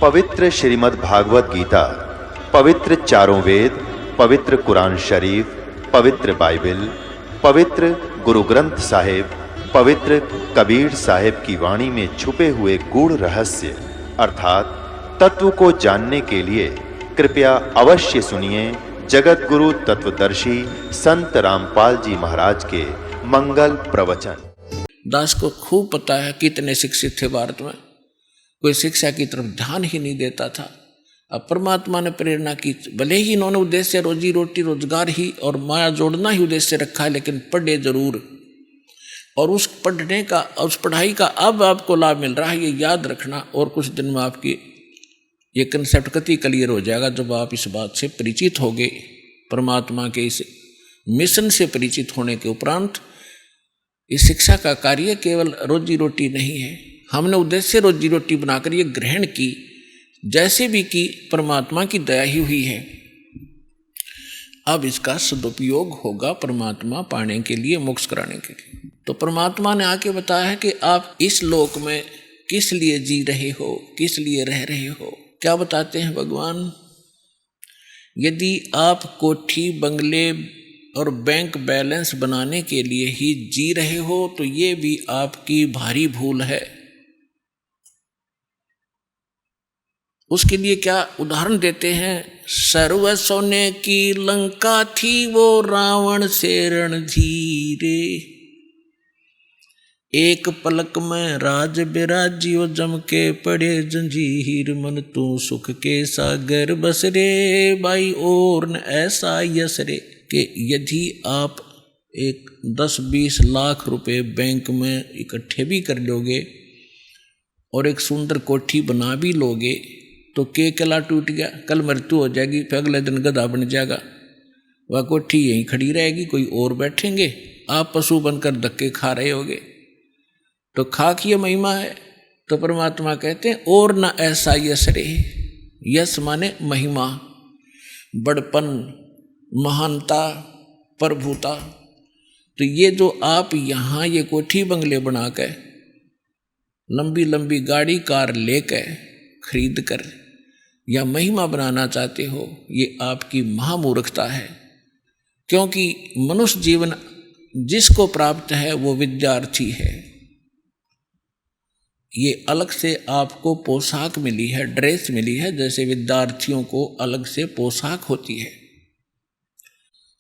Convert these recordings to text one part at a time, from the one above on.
पवित्र श्रीमद् भागवत गीता, पवित्र चारों वेद, पवित्र कुरान शरीफ, पवित्र बाइबल, पवित्र गुरु ग्रंथ साहिब, पवित्र कबीर साहिब की वाणी में छुपे हुए गूढ़ रहस्य अर्थात तत्व को जानने के लिए कृपया अवश्य सुनिए जगत गुरु तत्वदर्शी संत रामपाल जी महाराज के मंगल प्रवचन। दास को खूब पता है कितने शिक्षित थे भारत में, कोई शिक्षा की तरफ ध्यान ही नहीं देता था। अब परमात्मा ने प्रेरणा की, भले ही इन्होंने उद्देश्य रोजी रोटी रोजगार ही और माया जोड़ना ही उद्देश्य रखा है, लेकिन पढ़े जरूर। और उस पढ़ने का, उस पढ़ाई का अब आपको लाभ मिल रहा है, ये याद रखना। और कुछ दिन में आपकी ये कंसेप्ट कति क्लियर हो जाएगा जब आप इस बात से परिचित होगे। परमात्मा के इस मिशन से परिचित होने के उपरांत इस शिक्षा का कार्य केवल रोजी रोटी नहीं है। हमने उद्देश्य रोजी रोटी बनाकर ये ग्रहण की, जैसे भी की परमात्मा की दया ही हुई है। अब इसका सदुपयोग होगा परमात्मा पाने के लिए, मोक्ष कराने के लिए। तो परमात्मा ने आके बताया है कि आप इस लोक में किस लिए जी रहे हो, किस लिए रह रहे हो। क्या बताते हैं भगवान? यदि आप कोठी, बंगले और बैंक बैलेंस बनाने के लिए ही जी रहे हो तो ये भी आपकी भारी भूल है। उसके लिए क्या उदाहरण देते हैं? सर्व सोने की लंका थी वो रावण से रणधीरे, एक पलक में राज बिराजियो जम के पड़े जंजीर, मन तू सुख के सागर बस रे भाई और न ऐसा यस रे। कि यदि आप एक 10-20 लाख रुपए बैंक में इकट्ठे भी कर लोगे और एक सुंदर कोठी बना भी लोगे तो के कला टूट गया, कल मृत्यु हो जाएगी, फिर अगले दिन गधा बन जाएगा, वह कोठी यहीं खड़ी रहेगी, कोई और बैठेंगे, आप पशु बनकर धक्के खा रहे होगे। तो खाक ये महिमा है। तो परमात्मा कहते हैं और न ऐसा यश रे। यश माने महिमा, बड़पन, महानता, प्रभुता। तो ये जो आप यहाँ ये कोठी बंगले बनाकर, लंबी लंबी गाड़ी कार लेकर, खरीद कर या महिमा बनाना चाहते हो, ये आपकी महामूर्खता है। क्योंकि मनुष्य जीवन जिसको प्राप्त है वो विद्यार्थी है। ये अलग से आपको पोशाक मिली है, ड्रेस मिली है, जैसे विद्यार्थियों को अलग से पोशाक होती है।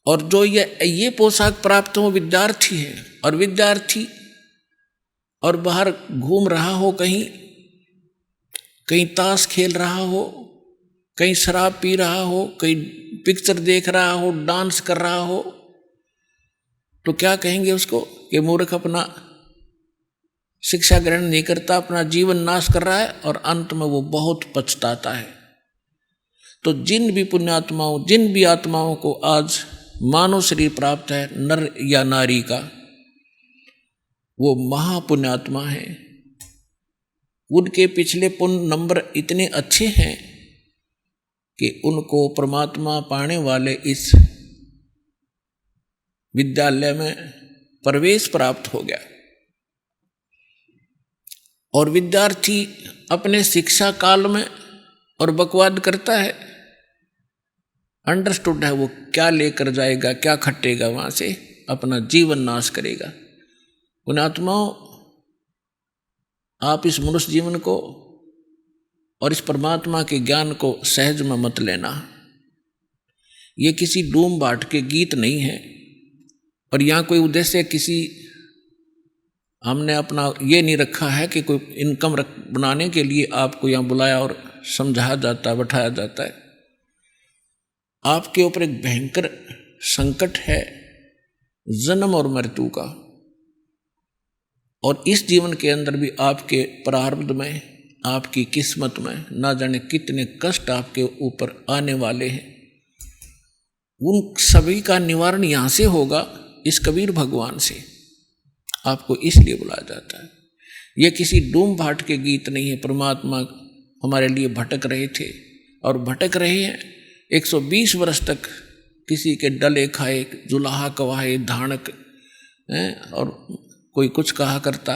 और जो ये पोशाक प्राप्त हो विद्यार्थी है। और विद्यार्थी और बाहर घूम रहा हो, कहीं ताश खेल रहा हो, कहीं शराब पी रहा हो, कहीं पिक्चर देख रहा हो, डांस कर रहा हो, तो क्या कहेंगे उसको कि मूर्ख, अपना शिक्षा ग्रहण नहीं करता, अपना जीवन नाश कर रहा है, और अंत में वो बहुत पछताता है। तो जिन भी पुण्यात्माओं, जिन भी आत्माओं को आज मानव शरीर प्राप्त है, नर या नारी का, वो महापुण्यात्मा है। उनके पिछले पुण्य नंबर इतने अच्छे हैं कि उनको परमात्मा पाने वाले इस विद्यालय में प्रवेश प्राप्त हो गया। और विद्यार्थी अपने शिक्षा काल में और बकवाद करता है, अंडरस्टूड है, वो क्या लेकर जाएगा, क्या खटेगा, वहां से अपना जीवन नाश करेगा। पुण्यात्माओं, आप इस मनुष्य जीवन को और इस परमात्मा के ज्ञान को सहज में मत लेना। ये किसी डूम बाट के गीत नहीं है, और यहाँ कोई उद्देश्य किसी, हमने अपना ये नहीं रखा है कि कोई इनकम बनाने के लिए आपको यहाँ बुलाया और समझाया जाता है, बैठाया जाता है। आपके ऊपर एक भयंकर संकट है जन्म और मृत्यु का। और इस जीवन के अंदर भी आपके प्रारब्ध में, आपकी किस्मत में ना जाने कितने कष्ट आपके ऊपर आने वाले हैं। उन सभी का निवारण यहाँ से होगा, इस कबीर भगवान से। आपको इसलिए बुलाया जाता है। ये किसी डूम भाट के गीत नहीं है। परमात्मा हमारे लिए भटक रहे थे और भटक रहे हैं। 120 वर्ष तक किसी के डले खाए, जुलाहा कवाए, धानक और कोई कुछ कहा करता,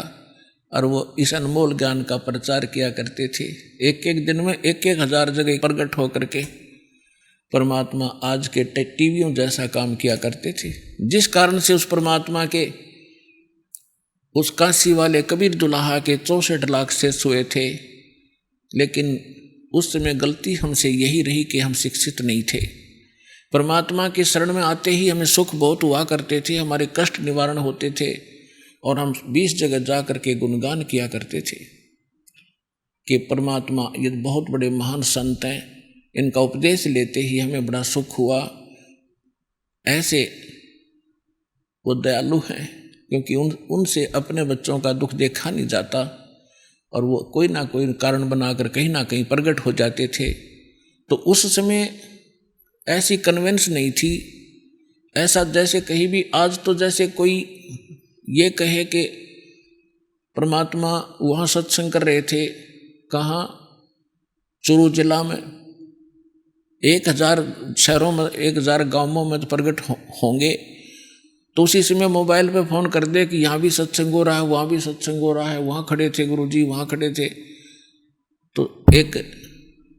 और वो इस अनमोल ज्ञान का प्रचार किया करते थे। एक एक दिन में 1,000 जगह प्रकट होकर के परमात्मा आज के टीवियों जैसा काम किया करते थे, जिस कारण से उस परमात्मा के उस काशी वाले कबीर दुल्हा के 64 लाख शेष हुए थे। लेकिन उस समय गलती हमसे यही रही कि हम शिक्षित नहीं थे। परमात्मा की शरण में आते ही हमें सुख बहुत हुआ करते थे, हमारे कष्ट निवारण होते थे और हम 20 जगह जा करके गुणगान किया करते थे कि परमात्मा ये बहुत बड़े महान संत हैं, इनका उपदेश लेते ही हमें बड़ा सुख हुआ। ऐसे वो दयालु हैं, क्योंकि उनसे अपने बच्चों का दुख देखा नहीं जाता और वो कोई ना कोई कारण बनाकर कहीं ना कहीं प्रकट हो जाते थे। तो उस समय ऐसी कन्वेंस नहीं थी, ऐसा जैसे कहीं भी आज तो जैसे कोई ये कहे कि परमात्मा वहाँ सत्संग कर रहे थे, कहाँ, चूरू जिला में 1,000 शहरों में 1,000 गांवों में तो प्रकट होंगे, तो उसी समय मोबाइल पे फ़ोन कर दे कि यहाँ भी सत्संग हो रहा है, वहाँ भी सत्संग हो रहा है, वहाँ खड़े थे गुरुजी, वहाँ खड़े थे। तो एक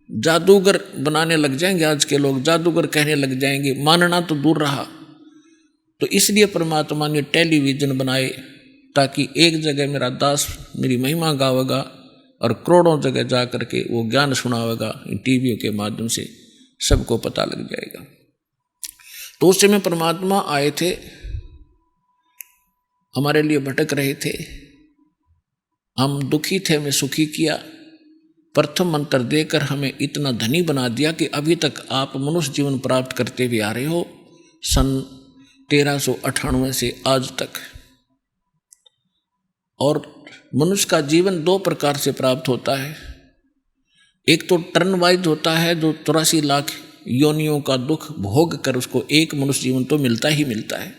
जादूगर बनाने लग जाएंगे आज के लोग, जादूगर कहने लग जाएंगे, मानना तो दूर रहा। तो इसलिए परमात्मा ने टेलीविज़न बनाए ताकि एक जगह मेरा दास मेरी महिमा गावेगा और करोड़ों जगह जा करके वो ज्ञान सुनावेगा, इन टीवियों के माध्यम से सबको पता लग जाएगा। तो उस समय परमात्मा आए थे, हमारे लिए भटक रहे थे, हम दुखी थे, हमें सुखी किया। प्रथम मंत्र देकर हमें इतना धनी बना दिया कि अभी तक आप मनुष्य जीवन प्राप्त करते हुए आ रहे हो, सन 1398 से आज तक। और मनुष्य का जीवन 2 प्रकार से प्राप्त होता है। एक तो टर्न वाइज होता है, जो 84 लाख योनियों का दुख भोग कर उसको एक मनुष्य जीवन तो मिलता ही मिलता है।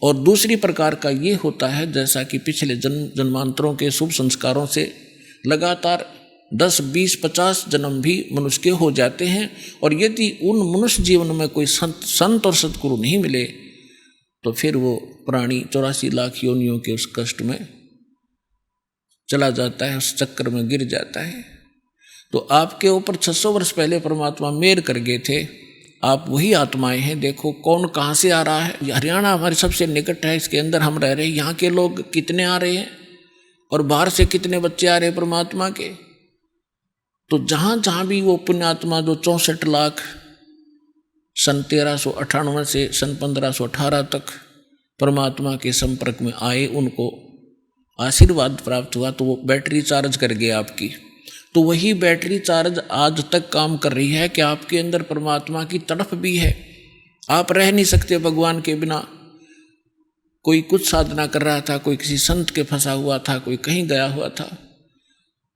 और दूसरी प्रकार का ये होता है, जैसा कि पिछले जन्मांतरों के शुभ संस्कारों से लगातार 10, 20, 50 जन्म भी मनुष्य के हो जाते हैं। और यदि उन मनुष्य जीवन में कोई संत और सतगुरु नहीं मिले तो फिर वो प्राणी 84 लाख योनियों के उस कष्ट में चला जाता है, उस चक्कर में गिर जाता है। तो आपके ऊपर 600 वर्ष पहले परमात्मा मेहर कर गए थे, आप वही आत्माएं हैं। देखो कौन कहाँ से आ रहा है। हरियाणा हमारे सबसे निकट है, इसके अंदर हम रह रहे हैं। यहाँ के लोग कितने आ रहे हैं और बाहर से कितने बच्चे आ रहे हैं परमात्मा के। तो जहाँ जहाँ भी वो पुण्यात्मा जो 64 लाख सन 1398 से सन 1518 तक परमात्मा के संपर्क में आए, उनको आशीर्वाद प्राप्त हुआ, तो वो बैटरी चार्ज कर गए आपकी। तो वही बैटरी चार्ज आज तक काम कर रही है कि आपके अंदर परमात्मा की तड़प भी है। आप रह नहीं सकते भगवान के बिना। कोई कुछ साधना कर रहा था, कोई किसी संत के फंसा हुआ था, कोई कहीं गया हुआ था।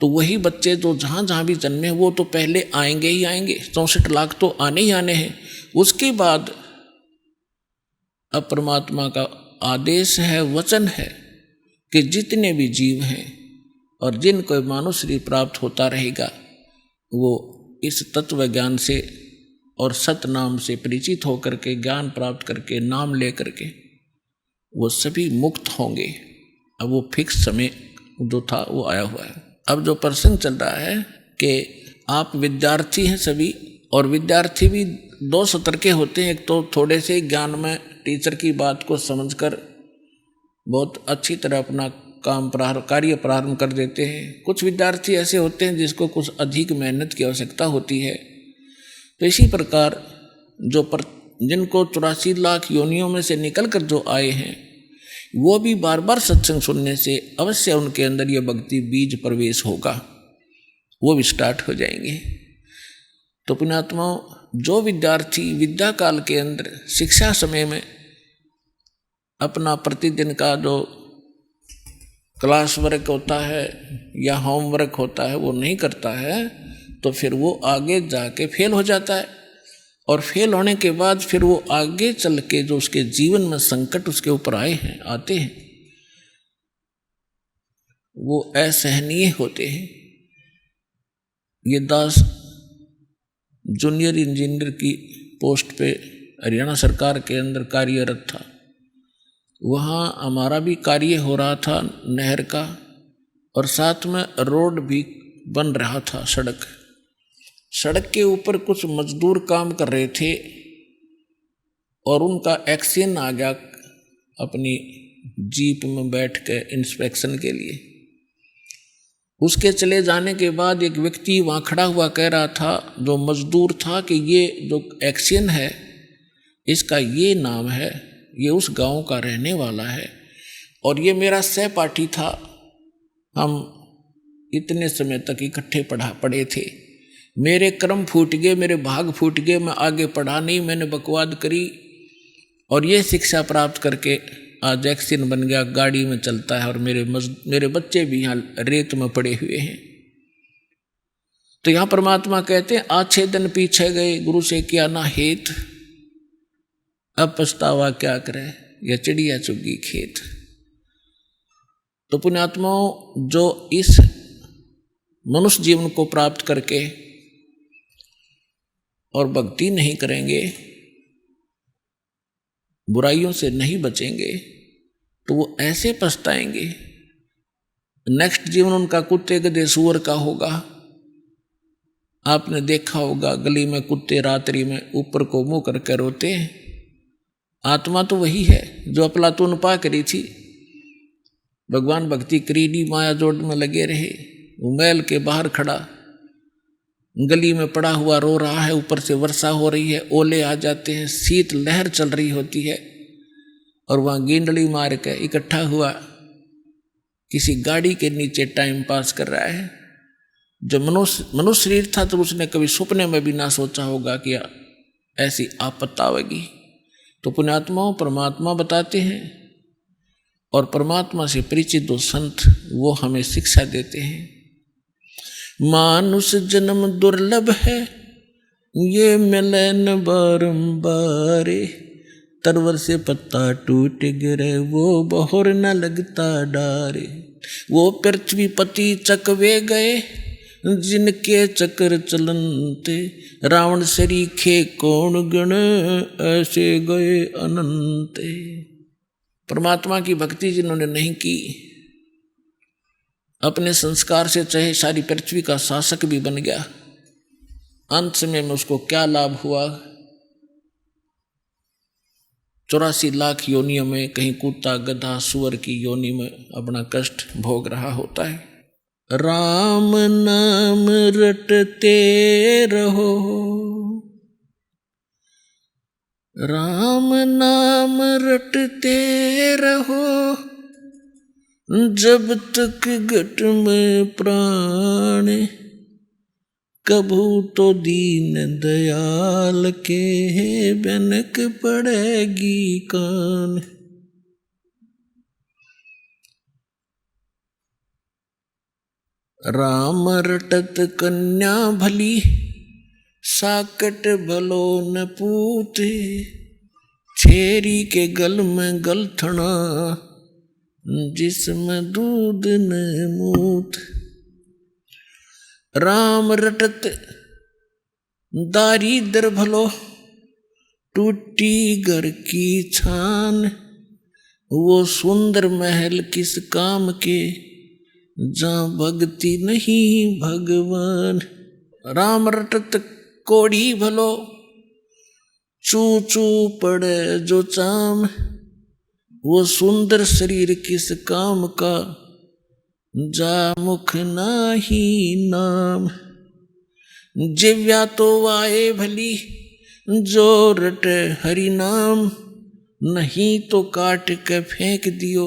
तो वही बच्चे जो जहाँ जहाँ भी जन्मे वो तो पहले आएंगे ही आएंगे, 64 लाख तो आने ही आने हैं। उसके बाद अब परमात्मा का आदेश है, वचन है कि जितने भी जीव हैं और जिनको मानव शरीर प्राप्त होता रहेगा, वो इस तत्व ज्ञान से और सत नाम से परिचित होकर के ज्ञान प्राप्त करके नाम ले करके वो सभी मुक्त होंगे। अब वो फिक्स समय जो था वो आया हुआ है। अब जो प्रसंग चल रहा है कि आप विद्यार्थी हैं सभी, और विद्यार्थी भी 2 स्तर के होते हैं। एक तो थोड़े से ज्ञान में टीचर की बात को समझकर बहुत अच्छी तरह अपना कार्य प्रारंभ कर देते हैं। कुछ विद्यार्थी ऐसे होते हैं जिसको कुछ अधिक मेहनत की आवश्यकता होती है। तो इसी प्रकार जिनको 84 लाख योनियों में से निकल कर जो आए हैं, वो भी बार बार सत्संग सुनने से अवश्य उनके अंदर ये भक्ति बीज प्रवेश होगा, वो भी स्टार्ट हो जाएंगे। तो पुण्यात्माओं, जो विद्यार्थी विद्या काल के अंदर शिक्षा समय में अपना प्रतिदिन का जो क्लास वर्क होता है या होमवर्क होता है वो नहीं करता है, तो फिर वो आगे जाके फेल हो जाता है। और फेल होने के बाद फिर वो आगे चल के जो उसके जीवन में संकट उसके ऊपर आते हैं, वो असहनीय होते हैं। ये दास जूनियर इंजीनियर की पोस्ट पे हरियाणा सरकार के अंदर कार्यरत था। वहाँ हमारा भी कार्य हो रहा था नहर का, और साथ में रोड भी बन रहा था, सड़क के ऊपर कुछ मजदूर काम कर रहे थे और उनका एक्सीडेंट आ गया अपनी जीप में बैठ के इंस्पेक्शन के लिए। उसके चले जाने के बाद एक व्यक्ति वहाँ खड़ा हुआ कह रहा था, जो मजदूर था, कि ये जो एक्सीडेंट है इसका ये नाम है, ये उस गांव का रहने वाला है और ये मेरा सहपाठी था, हम इतने समय तक इकट्ठे पढ़े थे। मेरे कर्म फूट गए, मेरे भाग फूट गए, मैं आगे पढ़ा नहीं, मैंने बकवाद करी और ये शिक्षा प्राप्त करके आज एक्सीडेंट बन गया, गाड़ी में चलता है और मेरे बच्चे भी यहाँ रेत में पड़े हुए हैं। तो यहाँ परमात्मा कहते हैं, आछे दिन पीछे गए, गुरु से किया ना हेत, अब पछतावा क्या करे, यह चिड़िया चुगी खेत। तो पुण्यात्माओं, जो इस मनुष्य जीवन को प्राप्त करके और भक्ति नहीं करेंगे, बुराइयों से नहीं बचेंगे, तो वो ऐसे पछताएंगे। नेक्स्ट जीवन उनका कुत्ते गधे सूअर का होगा। आपने देखा होगा गली में कुत्ते रात्रि में ऊपर को मुंह करके रोते हैं। आत्मा तो वही है जो अफलातून पा करी थी, भगवान भक्ति करीडी माया जोड़ में लगे रहे, वो महल के बाहर खड़ा गली में पड़ा हुआ रो रहा है, ऊपर से वर्षा हो रही है, ओले आ जाते हैं, शीत लहर चल रही होती है और वहाँ गेंडली मार के इकट्ठा हुआ किसी गाड़ी के नीचे टाइम पास कर रहा है। जब मनुष्य शरीर था तो उसने कभी सपने में भी ना सोचा होगा कि ऐसी आपत्ति आवेगी। तो पुण्यात्माओं, परमात्मा बताते हैं और परमात्मा से परिचित दो संत वो हमें शिक्षा देते हैं। मानुष जन्म दुर्लभ है, ये मिले न बारंबार, तरवर से पत्ता टूट गिरे, वो बहोर न लगता डारे। वो पृथ्वी पति चकवे गए, जिनके चक्र चलनते, रावण सरीखे कौन गण, ऐसे गए अनंते। परमात्मा की भक्ति जिन्होंने नहीं की, अपने संस्कार से चाहे सारी पृथ्वी का शासक भी बन गया, अंत समय में उसको क्या लाभ हुआ? 84 लाख योनियों में कहीं कुत्ता गधा सुअर की योनि में अपना कष्ट भोग रहा होता है। राम नाम रटते रहो, राम नाम रटते रहो, जब तक घट में प्राण, कभू तो दीन दयाल के बनक पड़ेगी कान। राम रटत कन्या भली, साकट भलो न पूते, छेरी के गल में गलथना, जिसमें दूध न मूत। राम रटत दारिद्र भलो, टूटी घर की छान, वो सुंदर महल किस काम के, जहाँ भक्ति नहीं भगवान। राम रटत कोड़ी भलो, चू चू पड़े जो चाम, वो सुंदर शरीर किस काम का, जा मुख नाही नाम। जिव्या तो वाए भली, जो रट हरि नाम, नहीं तो काट के फेंक दियो,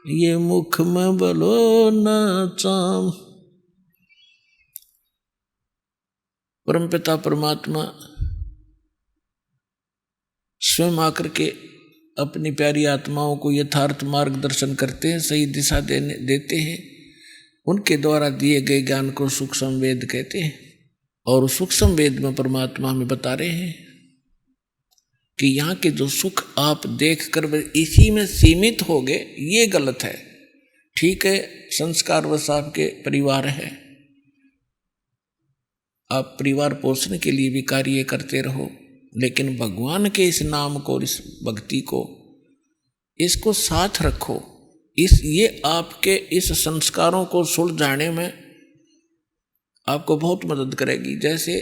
ये मुख में बलो ना चाम। परमपिता परमात्मा स्वयं आकर के अपनी प्यारी आत्माओं को यथार्थ मार्गदर्शन करते हैं, सही दिशा देते हैं। उनके द्वारा दिए गए ज्ञान को सूक्ष्म वेद कहते हैं। और सूक्ष्म वेद में परमात्मा हमें बता रहे हैं कि यहाँ के जो सुख आप देख कर इसी में सीमित हो गए, ये गलत है। ठीक है, संस्कार वश आपके परिवार है, आप परिवार पोषण के लिए भी कार्य करते रहो, लेकिन भगवान के इस नाम को, इस भक्ति को, इसको साथ रखो। ये आपके इस संस्कारों को सुलझाने में आपको बहुत मदद करेगी। जैसे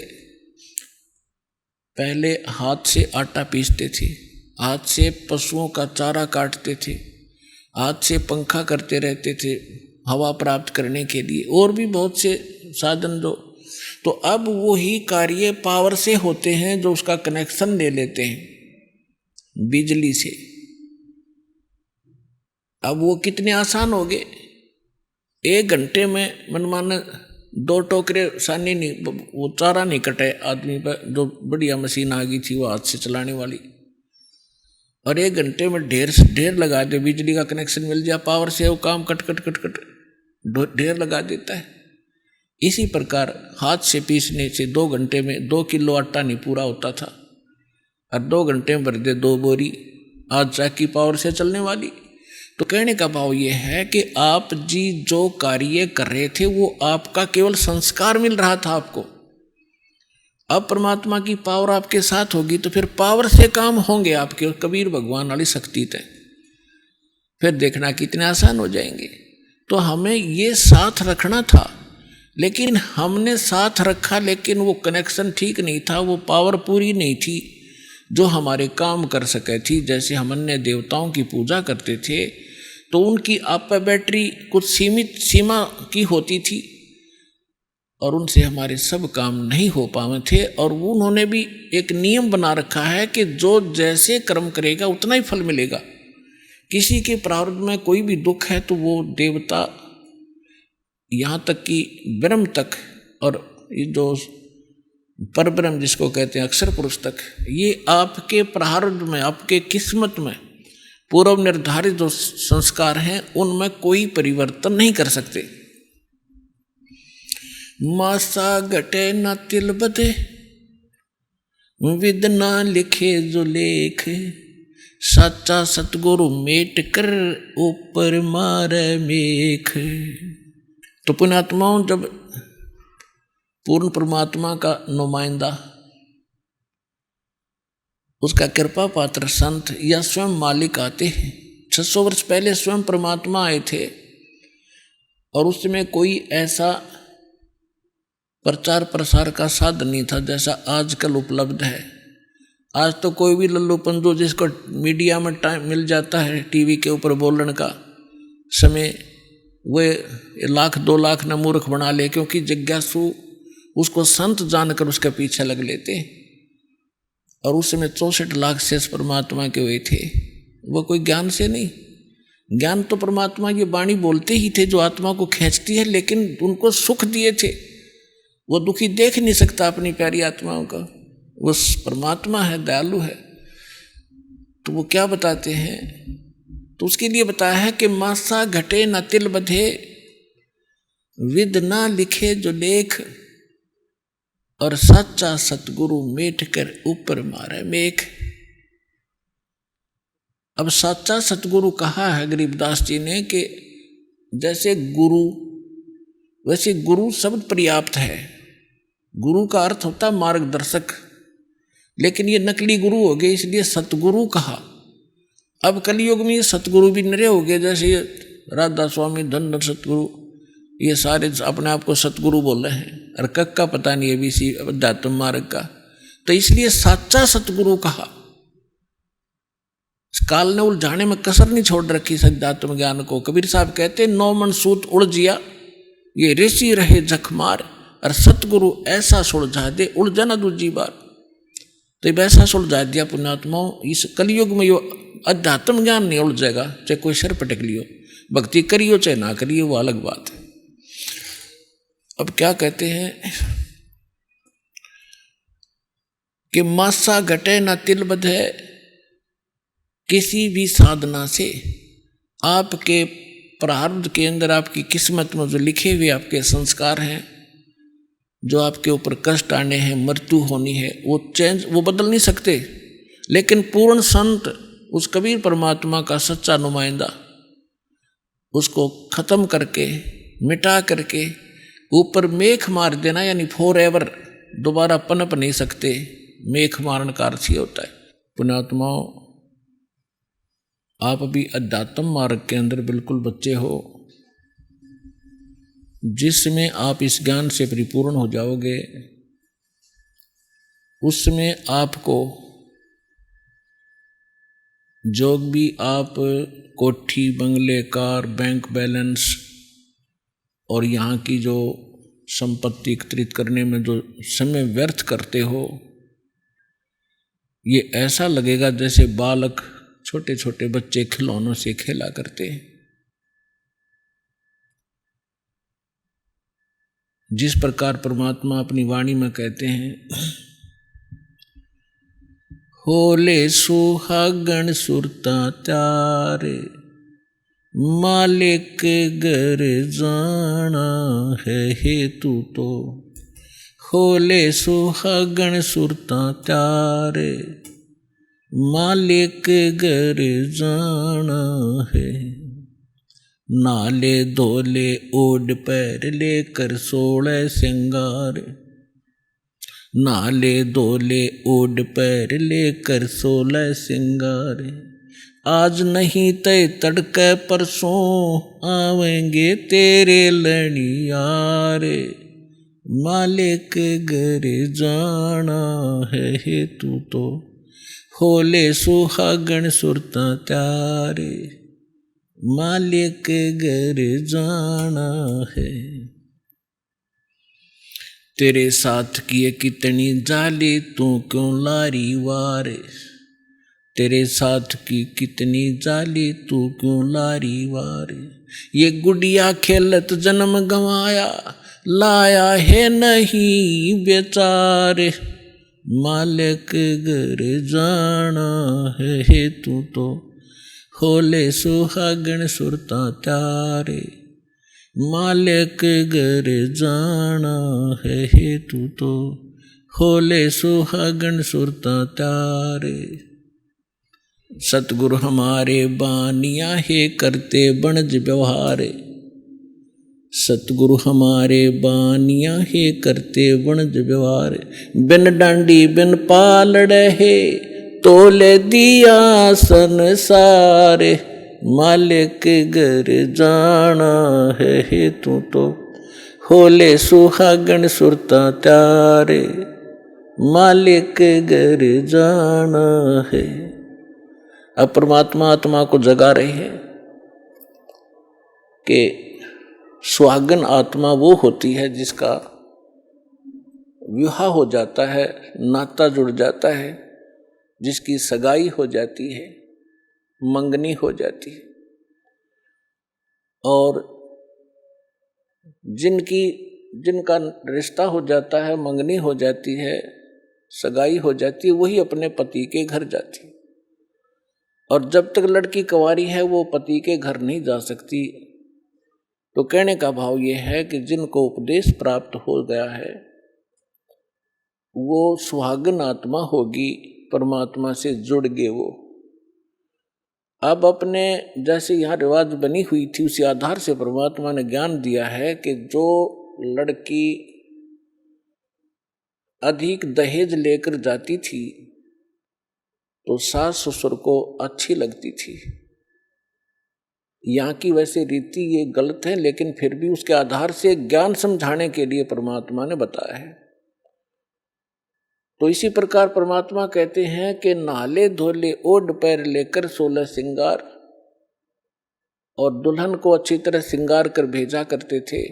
पहले हाथ से आटा पीसते थे, हाथ से पशुओं का चारा काटते थे, हाथ से पंखा करते रहते थे हवा प्राप्त करने के लिए, और भी बहुत से साधन तो अब वही कार्य पावर से होते हैं, जो उसका कनेक्शन ले लेते हैं बिजली से। अब वो कितने आसान हो गए, 1 घंटे में मनमाना 2 टोकरे सानी नहीं, वो चारा नहीं कटे आदमी पर, जो बढ़िया मशीन आ गई थी वो हाथ से चलाने वाली, और 1 घंटे में ढेर लगा दे, बिजली का कनेक्शन मिल जाए, पावर से वो काम कट कट कट कट ढेर लगा देता है। इसी प्रकार हाथ से पीसने से 2 घंटे में 2 किलो आटा नहीं पूरा होता था, और 2 घंटे में भर दे 2 बोरी, आज चाकी पावर से चलने वाली। तो कहने का भाव ये है कि आप जी जो कार्य कर रहे थे वो आपका केवल संस्कार मिल रहा था आपको। अब परमात्मा की पावर आपके साथ होगी तो फिर पावर से काम होंगे आपके, और कबीर भगवान वाली शक्ति तय, फिर देखना कितने आसान हो जाएंगे। तो हमें ये साथ रखना था, लेकिन हमने साथ रखा, लेकिन वो कनेक्शन ठीक नहीं था, वो पावर पूरी नहीं थी जो हमारे काम कर सके थी। जैसे हम अन्य देवताओं की पूजा करते थे तो उनकी आप बैटरी कुछ सीमित सीमा की होती थी, और उनसे हमारे सब काम नहीं हो पाए थे। और उन्होंने भी एक नियम बना रखा है कि जो जैसे कर्म करेगा उतना ही फल मिलेगा। किसी के प्रारब्ध में कोई भी दुख है तो वो देवता, यहाँ तक कि ब्रह्म तक, और ये जो परब्रह्म जिसको कहते हैं अक्षर पुरुष तक, ये आपके प्रारब्ध में, आपके किस्मत में पूर्व निर्धारित जो संस्कार हैं उनमें कोई परिवर्तन नहीं कर सकते। मासा घटे न तिल बधे, विद ना लिखे जो लेख, साचा सतगुरु मेट कर ऊपर मारे मेख। तो पुण्यात्माओं, जब पूर्ण परमात्मा का नुमाइंदा, उसका कृपा पात्र संत या स्वयं मालिक आते हैं, 600 वर्ष पहले स्वयं परमात्मा आए थे, और उस समय कोई ऐसा प्रचार प्रसार का साधन नहीं था जैसा आजकल उपलब्ध है। आज तो कोई भी लल्लू पंदू जिसको मीडिया में टाइम मिल जाता है, टीवी के ऊपर बोलने का समय, वे 1 लाख 2 लाख न मूर्ख बना ले, क्योंकि जिज्ञासु उसको संत जानकर उसके पीछे लग लेते। और उस समय 64 लाख शेष परमात्मा के हुए थे, वो कोई ज्ञान से नहीं। ज्ञान तो परमात्मा की वाणी बोलते ही थे जो आत्मा को खींचती है, लेकिन उनको सुख दिए थे, वो दुखी देख नहीं सकता अपनी प्यारी आत्माओं का, वो परमात्मा है, दयालु है। तो वो क्या बताते हैं, तो उसके लिए बताया है कि मासा घटे न तिल बधे, विद ना लिखे जो लेख, और सच्चा सतगुरु मेट कर ऊपर मारे मेख। अब सच्चा सतगुरु कहा है गरीबदास जी ने कि जैसे गुरु, वैसे गुरु शब्द पर्याप्त है। गुरु का अर्थ होता है मार्गदर्शक, लेकिन ये नकली गुरु हो गए, इसलिए सतगुरु कहा। अब कलयुग में ये सतगुरु भी नरे हो गए, जैसे ये राधा स्वामी, धन सतगुरु, ये सारे अपने आप को सतगुरु बोल रहे हैं, और कक का पता नहीं है भी सी अध्यात्म मार्ग का। तो इसलिए सच्चा सतगुरु कहा। काल ने उलझाने में कसर नहीं छोड़ रखी अध्यात्म ज्ञान को। कबीर साहब कहते 9 मन सूत उलझिया, ये ऋषि रहे जखमार, और सतगुरु ऐसा सुलझा दे उलझा न दूजी बार। तो ये वैसा सुलझा दिया पुण्यात्माओं। इस कलयुग में यो अध्यात्म ज्ञान नहीं उलझेगा, चाहे कोई सर पटक लियो, भक्ति करियो चाहे ना करियो, वो अलग बात है। अब क्या कहते हैं कि मासा घटे न तिल बधे, किसी भी साधना से आपके प्रारब्ध के अंदर, आपकी किस्मत में जो लिखे हुए आपके संस्कार हैं, जो आपके ऊपर कष्ट आने हैं, मृत्यु होनी है, वो बदल नहीं सकते। लेकिन पूर्ण संत, उस कबीर परमात्मा का सच्चा नुमाइंदा, उसको खत्म करके, मिटा करके ऊपर मेख मार देना, यानी फॉर एवर दोबारा पनप नहीं सकते। मेख मारन का अर्थ ही होता है। पुण्यात्माओं, आप अभी अध्यात्म मार्ग के अंदर बिल्कुल बच्चे हो, जिसमें आप इस ज्ञान से परिपूर्ण हो जाओगे, उसमें आपको जो भी आप कोठी, बंगले, कार, बैंक बैलेंस और यहाँ की जो संपत्ति एकत्रित करने में जो समय व्यर्थ करते हो, ये ऐसा लगेगा जैसे बालक, छोटे छोटे बच्चे खिलौनों से खेला करते हैं। जिस प्रकार परमात्मा अपनी वाणी में कहते हैं, होले सुहागण सुरता त्यारे, मालिक घर जाना है हेतु तो। होले सुहागण सुरता त्यारे, मालिक घर जाना है। नाले धोले ओढ़ पैर लेकर 16 सिंगार, नाले धोले ओढ़ पैर लेकर 16 सिंगार। आज नहीं तय तड़के परसों आवेंगे तेरे लड़ियारे, मालिक घर जाना है हेतु तो। होले सुहागण सुरता त्यारे, मालिक घर जाना है। तेरे साथ किए कितनी जाली, तू क्यों लारी वारे। तेरे साथ की कितनी जाली, तू क्यों लारी वारे। ये गुड़िया खेलत जन्म गंवाया, लाया है नहीं बेचारे, मालिक घर जाना है हेतु तो। होले सुहागण सुरता त्यारे, मालिक घर जाना है हेतु तो। होले सुहागण सुरता त्यारे। सतगुरु हमारे बानिया है करते बनज व्यवहारे, सतगुरु हमारे बानिया है करते बनज व्यवहार। बिन डांडी बिन पालड़ है, तोले दिया संसारे, मालिक घर जाना है हेतु तो। होले सुहागण सुरता त्यारे, मालिक घर जाना है। अब परमात्मा आत्मा को जगा रहे हैं कि सुहागन आत्मा वो होती है जिसका विवाह हो जाता है, नाता जुड़ जाता है, जिसकी सगाई हो जाती है, मंगनी हो जाती है, और जिनका रिश्ता हो जाता है, मंगनी हो जाती है, सगाई हो जाती है, वही अपने पति के घर जाती है। और जब तक लड़की कुंवारी है वो पति के घर नहीं जा सकती। तो कहने का भाव ये है कि जिनको उपदेश प्राप्त हो गया है वो सुहागन आत्मा होगी, परमात्मा से जुड़ गए वो। अब अपने जैसे यहाँ रिवाज बनी हुई थी उसी आधार से परमात्मा ने ज्ञान दिया है कि जो लड़की अधिक दहेज लेकर जाती थी तो सास ससुर को अच्छी लगती थी। यहाँ की वैसे रीति ये गलत है, लेकिन फिर भी उसके आधार से ज्ञान समझाने के लिए परमात्मा ने बताया है। तो इसी प्रकार परमात्मा कहते हैं कि नाले धोले ओढ़ पैर लेकर 16 सिंगार, और दुल्हन को अच्छी तरह सिंगार कर भेजा करते थे,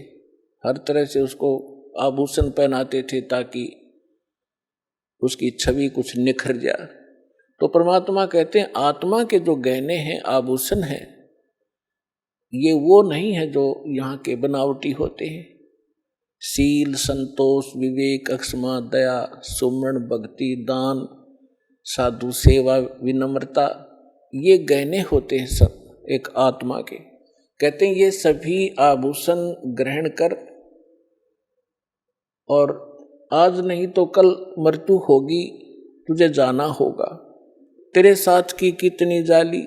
हर तरह से उसको आभूषण पहनाते थे ताकि उसकी छवि कुछ निखर जाए। तो परमात्मा कहते हैं आत्मा के जो गहने हैं, आभूषण हैं, ये वो नहीं है जो यहाँ के बनावटी होते हैं। शील, संतोष, विवेक, अक्षमा, दया, सुमरण, भक्ति, दान, साधु सेवा, विनम्रता, ये गहने होते हैं सब एक आत्मा के। कहते हैं ये सभी आभूषण ग्रहण कर, और आज नहीं तो कल मृत्यु होगी, तुझे जाना होगा। तेरे साथ की कितनी जाली,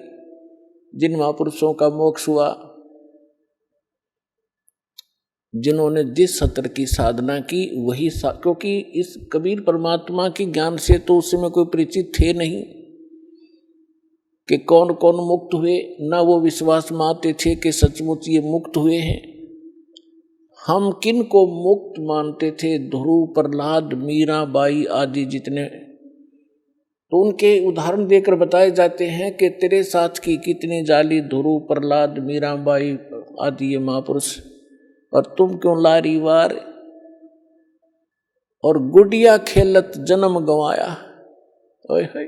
जिन महापुरुषों का मोक्ष हुआ, जिन्होंने जिस सत्र की साधना की वही क्योंकि इस कबीर परमात्मा के ज्ञान से तो उस समय कोई परिचित थे नहीं कि कौन कौन मुक्त हुए, ना वो विश्वास मानते थे कि सचमुच ये मुक्त हुए हैं। हम किन को मुक्त मानते थे? ध्रुव, प्रहलाद, मीराबाई आदि जितने, तो उनके उदाहरण देकर बताए जाते हैं कि तेरे साथ की कितनी जाली, ध्रुव, प्रहलाद, मीराबाई आदि ये महापुरुष, और तुम क्यों लारी वार और गुडिया खेलत जन्म गंवाया। ओए होए,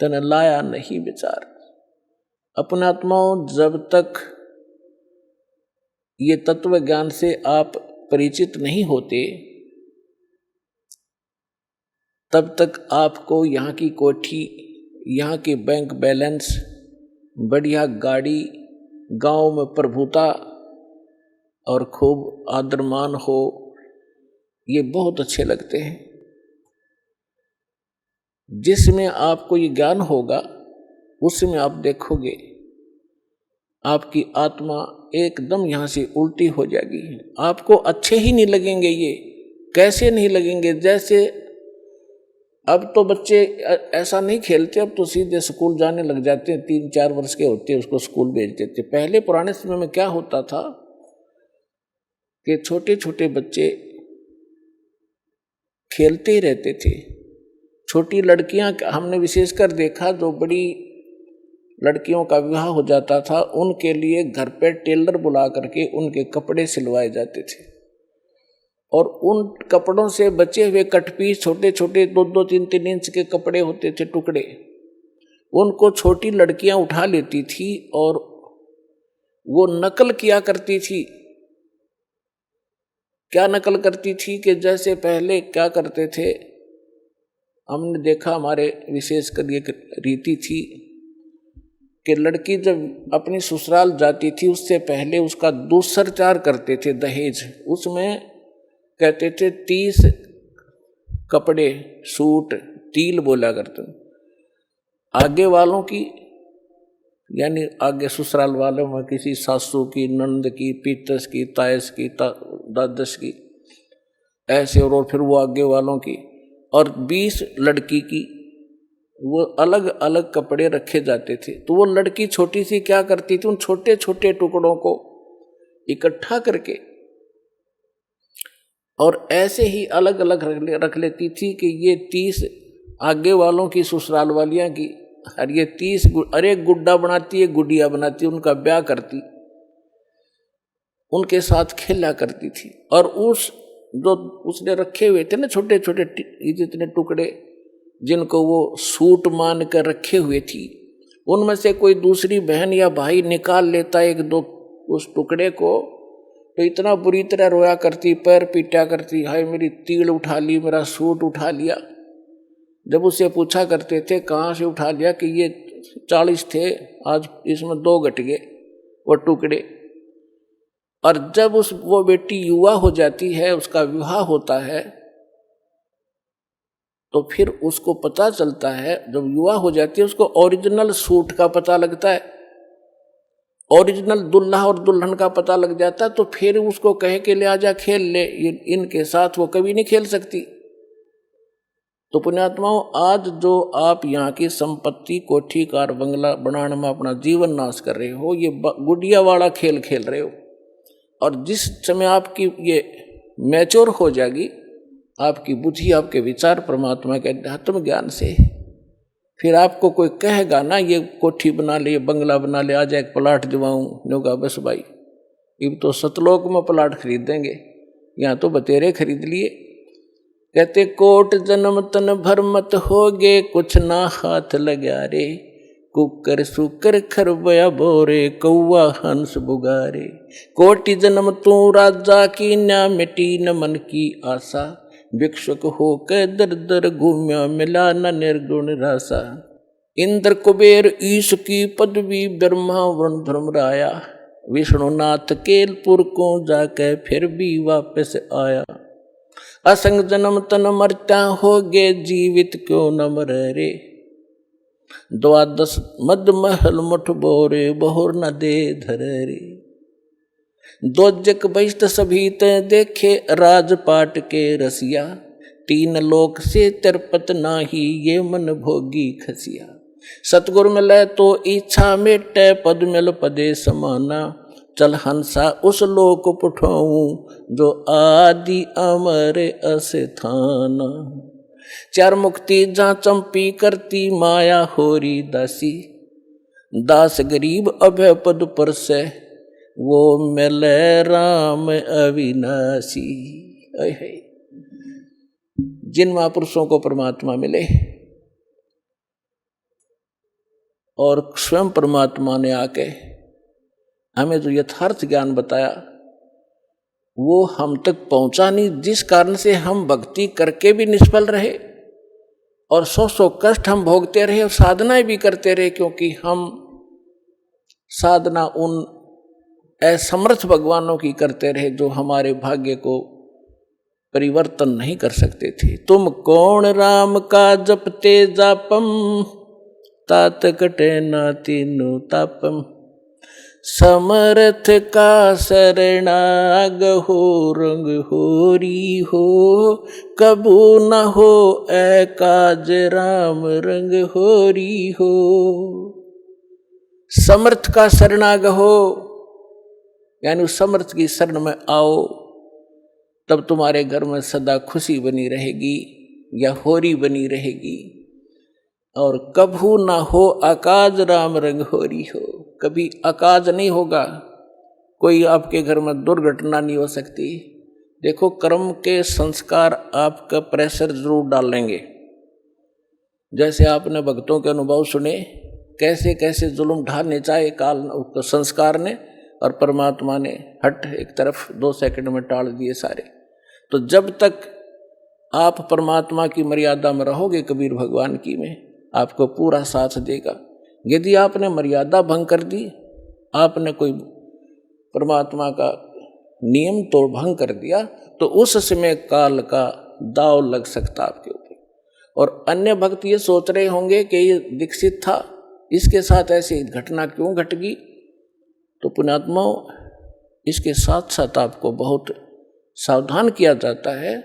तने लाया नहीं विचार। अपने आत्माओं, जब तक ये तत्व ज्ञान से आप परिचित नहीं होते, तब तक आपको यहाँ की कोठी, यहाँ के बैंक बैलेंस, बढ़िया गाड़ी, गांव में प्रभुता और खूब आदरमान हो, ये बहुत अच्छे लगते हैं। जिसमें आपको ये ज्ञान होगा उसमें आप देखोगे आपकी आत्मा एकदम यहाँ से उल्टी हो जाएगी। आपको अच्छे ही नहीं लगेंगे। ये कैसे नहीं लगेंगे? जैसे अब तो बच्चे ऐसा नहीं खेलते, अब तो सीधे स्कूल जाने लग जाते हैं। 3-4 वर्ष के होते हैं उसको स्कूल भेज देते। पहले पुराने समय में क्या होता था कि छोटे छोटे बच्चे खेलते ही रहते थे। छोटी लड़कियां, हमने विशेषकर देखा, जो बड़ी लड़कियों का विवाह हो जाता था उनके लिए घर पे टेलर बुला करके उनके कपड़े सिलवाए जाते थे, और उन कपड़ों से बचे हुए कटपीस, छोटे छोटे 2-2, 3-3 इंच के कपड़े होते थे, टुकड़े, उनको छोटी लड़कियां उठा लेती थी और वो नकल किया करती थी। क्या नकल करती थी कि जैसे पहले क्या करते थे, हमने देखा, हमारे विशेषकर ये रीति थी कि लड़की जब अपनी ससुराल जाती थी उससे पहले उसका दूसरचार करते थे, दहेज। उसमें कहते थे 30 कपड़े, सूट, तिल बोला करते आगे वालों की, यानी आगे ससुराल वालों में किसी सासू की, नंद की, पीतस की, तायस की, दादस की, ऐसे, और फिर वो आगे वालों की, और 20 लड़की की, वो अलग अलग कपड़े रखे जाते थे। तो वो लड़की छोटी सी क्या करती थी, उन छोटे छोटे टुकड़ों को इकट्ठा करके और ऐसे ही अलग अलग रख लेती थी कि ये 30 आगे वालों की, ससुराल वालियां की, और ये 30 अरे गुड्डा बनाती है, गुडिया बनाती, उनका ब्याह करती, उनके साथ खेला करती थी। और उस जो उसने रखे हुए थे ना छोटे छोटे जितने टुकड़े, जिनको वो सूट मान कर रखे हुए थी, उनमें से कोई दूसरी बहन या भाई निकाल लेता 1-2 उस टुकड़े को, तो इतना बुरी तरह रोया करती, पैर पीटा करती, हाय मेरी तिल उठा ली, मेरा सूट उठा लिया। जब उससे पूछा करते थे कहाँ से उठा लिया, कि ये 40 थे, आज इसमें 2 घट गए वो टुकड़े। और जब वो बेटी युवा हो जाती है, उसका विवाह होता है, तो फिर उसको पता चलता है, जब युवा हो जाती है उसको ओरिजिनल सूट का पता लगता है, ओरिजिनल दुल्हा और दुल्हन का पता लग जाता है। तो फिर उसको कहे के ले आजा खेल ले, इनके साथ वो कभी नहीं खेल सकती। तो पुण्यात्माओं, आज जो आप यहाँ की संपत्ति, कोठी, कार, बंगला बनाने में अपना जीवन नाश कर रहे हो, ये गुडिया वाला खेल खेल रहे हो। और जिस समय आपकी ये मैच्योर हो जाएगी, आपकी बुद्धि, आपके विचार परमात्मा के अध्यात्म ज्ञान से, फिर आपको कोई कहेगा ना ये कोठी बना ले, बंगला बना ले, आज एक प्लाट दिवाऊं, होगा बस भाई, अब तो सतलोक में प्लाट खरीद देंगे, यहाँ तो बतेरे खरीद लिए। कहते कोट जन्म तन भर मत होगे, कुछ ना हाथ लगा रे, कुकर सुकर खरबया बोरे, कौआ हंस बुगारे। कोटि जन्म तू राजा की, ना मिटी न मन की आशा, भिक्षुक होकर दर दर घूम्या, मिला न निर्गुण रासा। इंद्र कुबेर ईश की पदवी, ब्रह्मा वरुण धर्मराया, विष्णुनाथ केलपुर को जाके फिर भी वापस आया। असंग जन्म तन मरता होगे, जीवित क्यों न मरे रे, 12 मद महल मुठ बोरे, बहुर न दे धरे रे। दोजक बहिष्ट सभी ते देखे, राजपाट के रसिया, 3 लोक से तिरपत नाही, ये मन भोगी खसिया। सतगुरु मिले तो इच्छा मिटे, पद मिल पदे समाना। चल हंसा उस लोक पुठाऊं, जो आदि अमर अस्थाना। चार मुक्ति जहाँ चंपी करती, माया होरी दासी। दास गरीब अभय पद पर से, वो मिले राम अविनाशी। जिन महापुरुषों को परमात्मा मिले और स्वयं परमात्मा ने आके हमें जो यथार्थ ज्ञान बताया, वो हम तक पहुंचा नहीं, जिस कारण से हम भक्ति करके भी निष्फल रहे और सौ कष्ट हम भोगते रहे और साधनाएं भी करते रहे, क्योंकि हम साधना उन असमर्थ भगवानों की करते रहे जो हमारे भाग्य को परिवर्तन नहीं कर सकते थे। तुम कौन राम का जपते जापम, तात कटे ना तीनों तापम। समर्थ का शरणाग हो, रंग होरी हो, कबू न हो एकाज राम रंग होरी हो। समर्थ का शरणाग हो, यानी उस समर्थ की शरण में आओ, तब तुम्हारे घर में सदा खुशी बनी रहेगी या होरी बनी रहेगी। और कभू ना हो अकाज राम रंग होरी हो, कभी अकाज नहीं होगा, कोई आपके घर में दुर्घटना नहीं हो सकती। देखो, कर्म के संस्कार आपका प्रेशर जरूर डालेंगे। जैसे आपने भक्तों के अनुभव सुने, कैसे कैसे जुल्म ढाने चाहे काल संस्कार ने, और परमात्मा ने हट एक तरफ 2 सेकंड में टाल दिए सारे। तो जब तक आप परमात्मा की मर्यादा में रहोगे, कबीर भगवान की में आपको पूरा साथ देगा। यदि आपने मर्यादा भंग कर दी, आपने कोई परमात्मा का नियम तो भंग कर दिया, तो उस समय काल का दाव लग सकता आपके ऊपर। और अन्य भक्त ये सोच रहे होंगे कि ये दीक्षित था, इसके साथ ऐसी घटना क्यों घट गई। तो पुण्यात्माओं, इसके साथ साथ आपको बहुत सावधान किया जाता है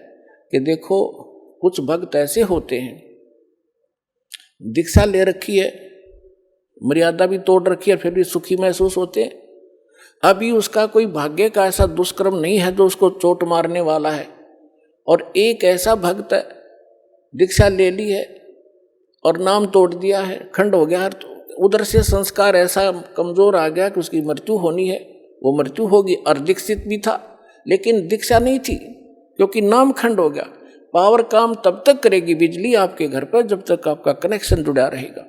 कि देखो, कुछ भक्त ऐसे होते हैं, दीक्षा ले रखी है, मर्यादा भी तोड़ रखी है, फिर भी सुखी महसूस होते हैं। अभी उसका कोई भाग्य का ऐसा दुष्कर्म नहीं है जो उसको चोट मारने वाला है। और एक ऐसा भक्त है, दीक्षा ले ली है और नाम तोड़ दिया है, खंड हो गया, तो उधर से संस्कार ऐसा कमजोर आ गया कि उसकी मृत्यु होनी है, वो मृत्यु होगी। और दीक्षित भी था लेकिन दीक्षा नहीं थी, क्योंकि नाम खंड हो गया। पावर काम तब तक करेगी बिजली आपके घर पर जब तक आपका कनेक्शन जुड़ा रहेगा।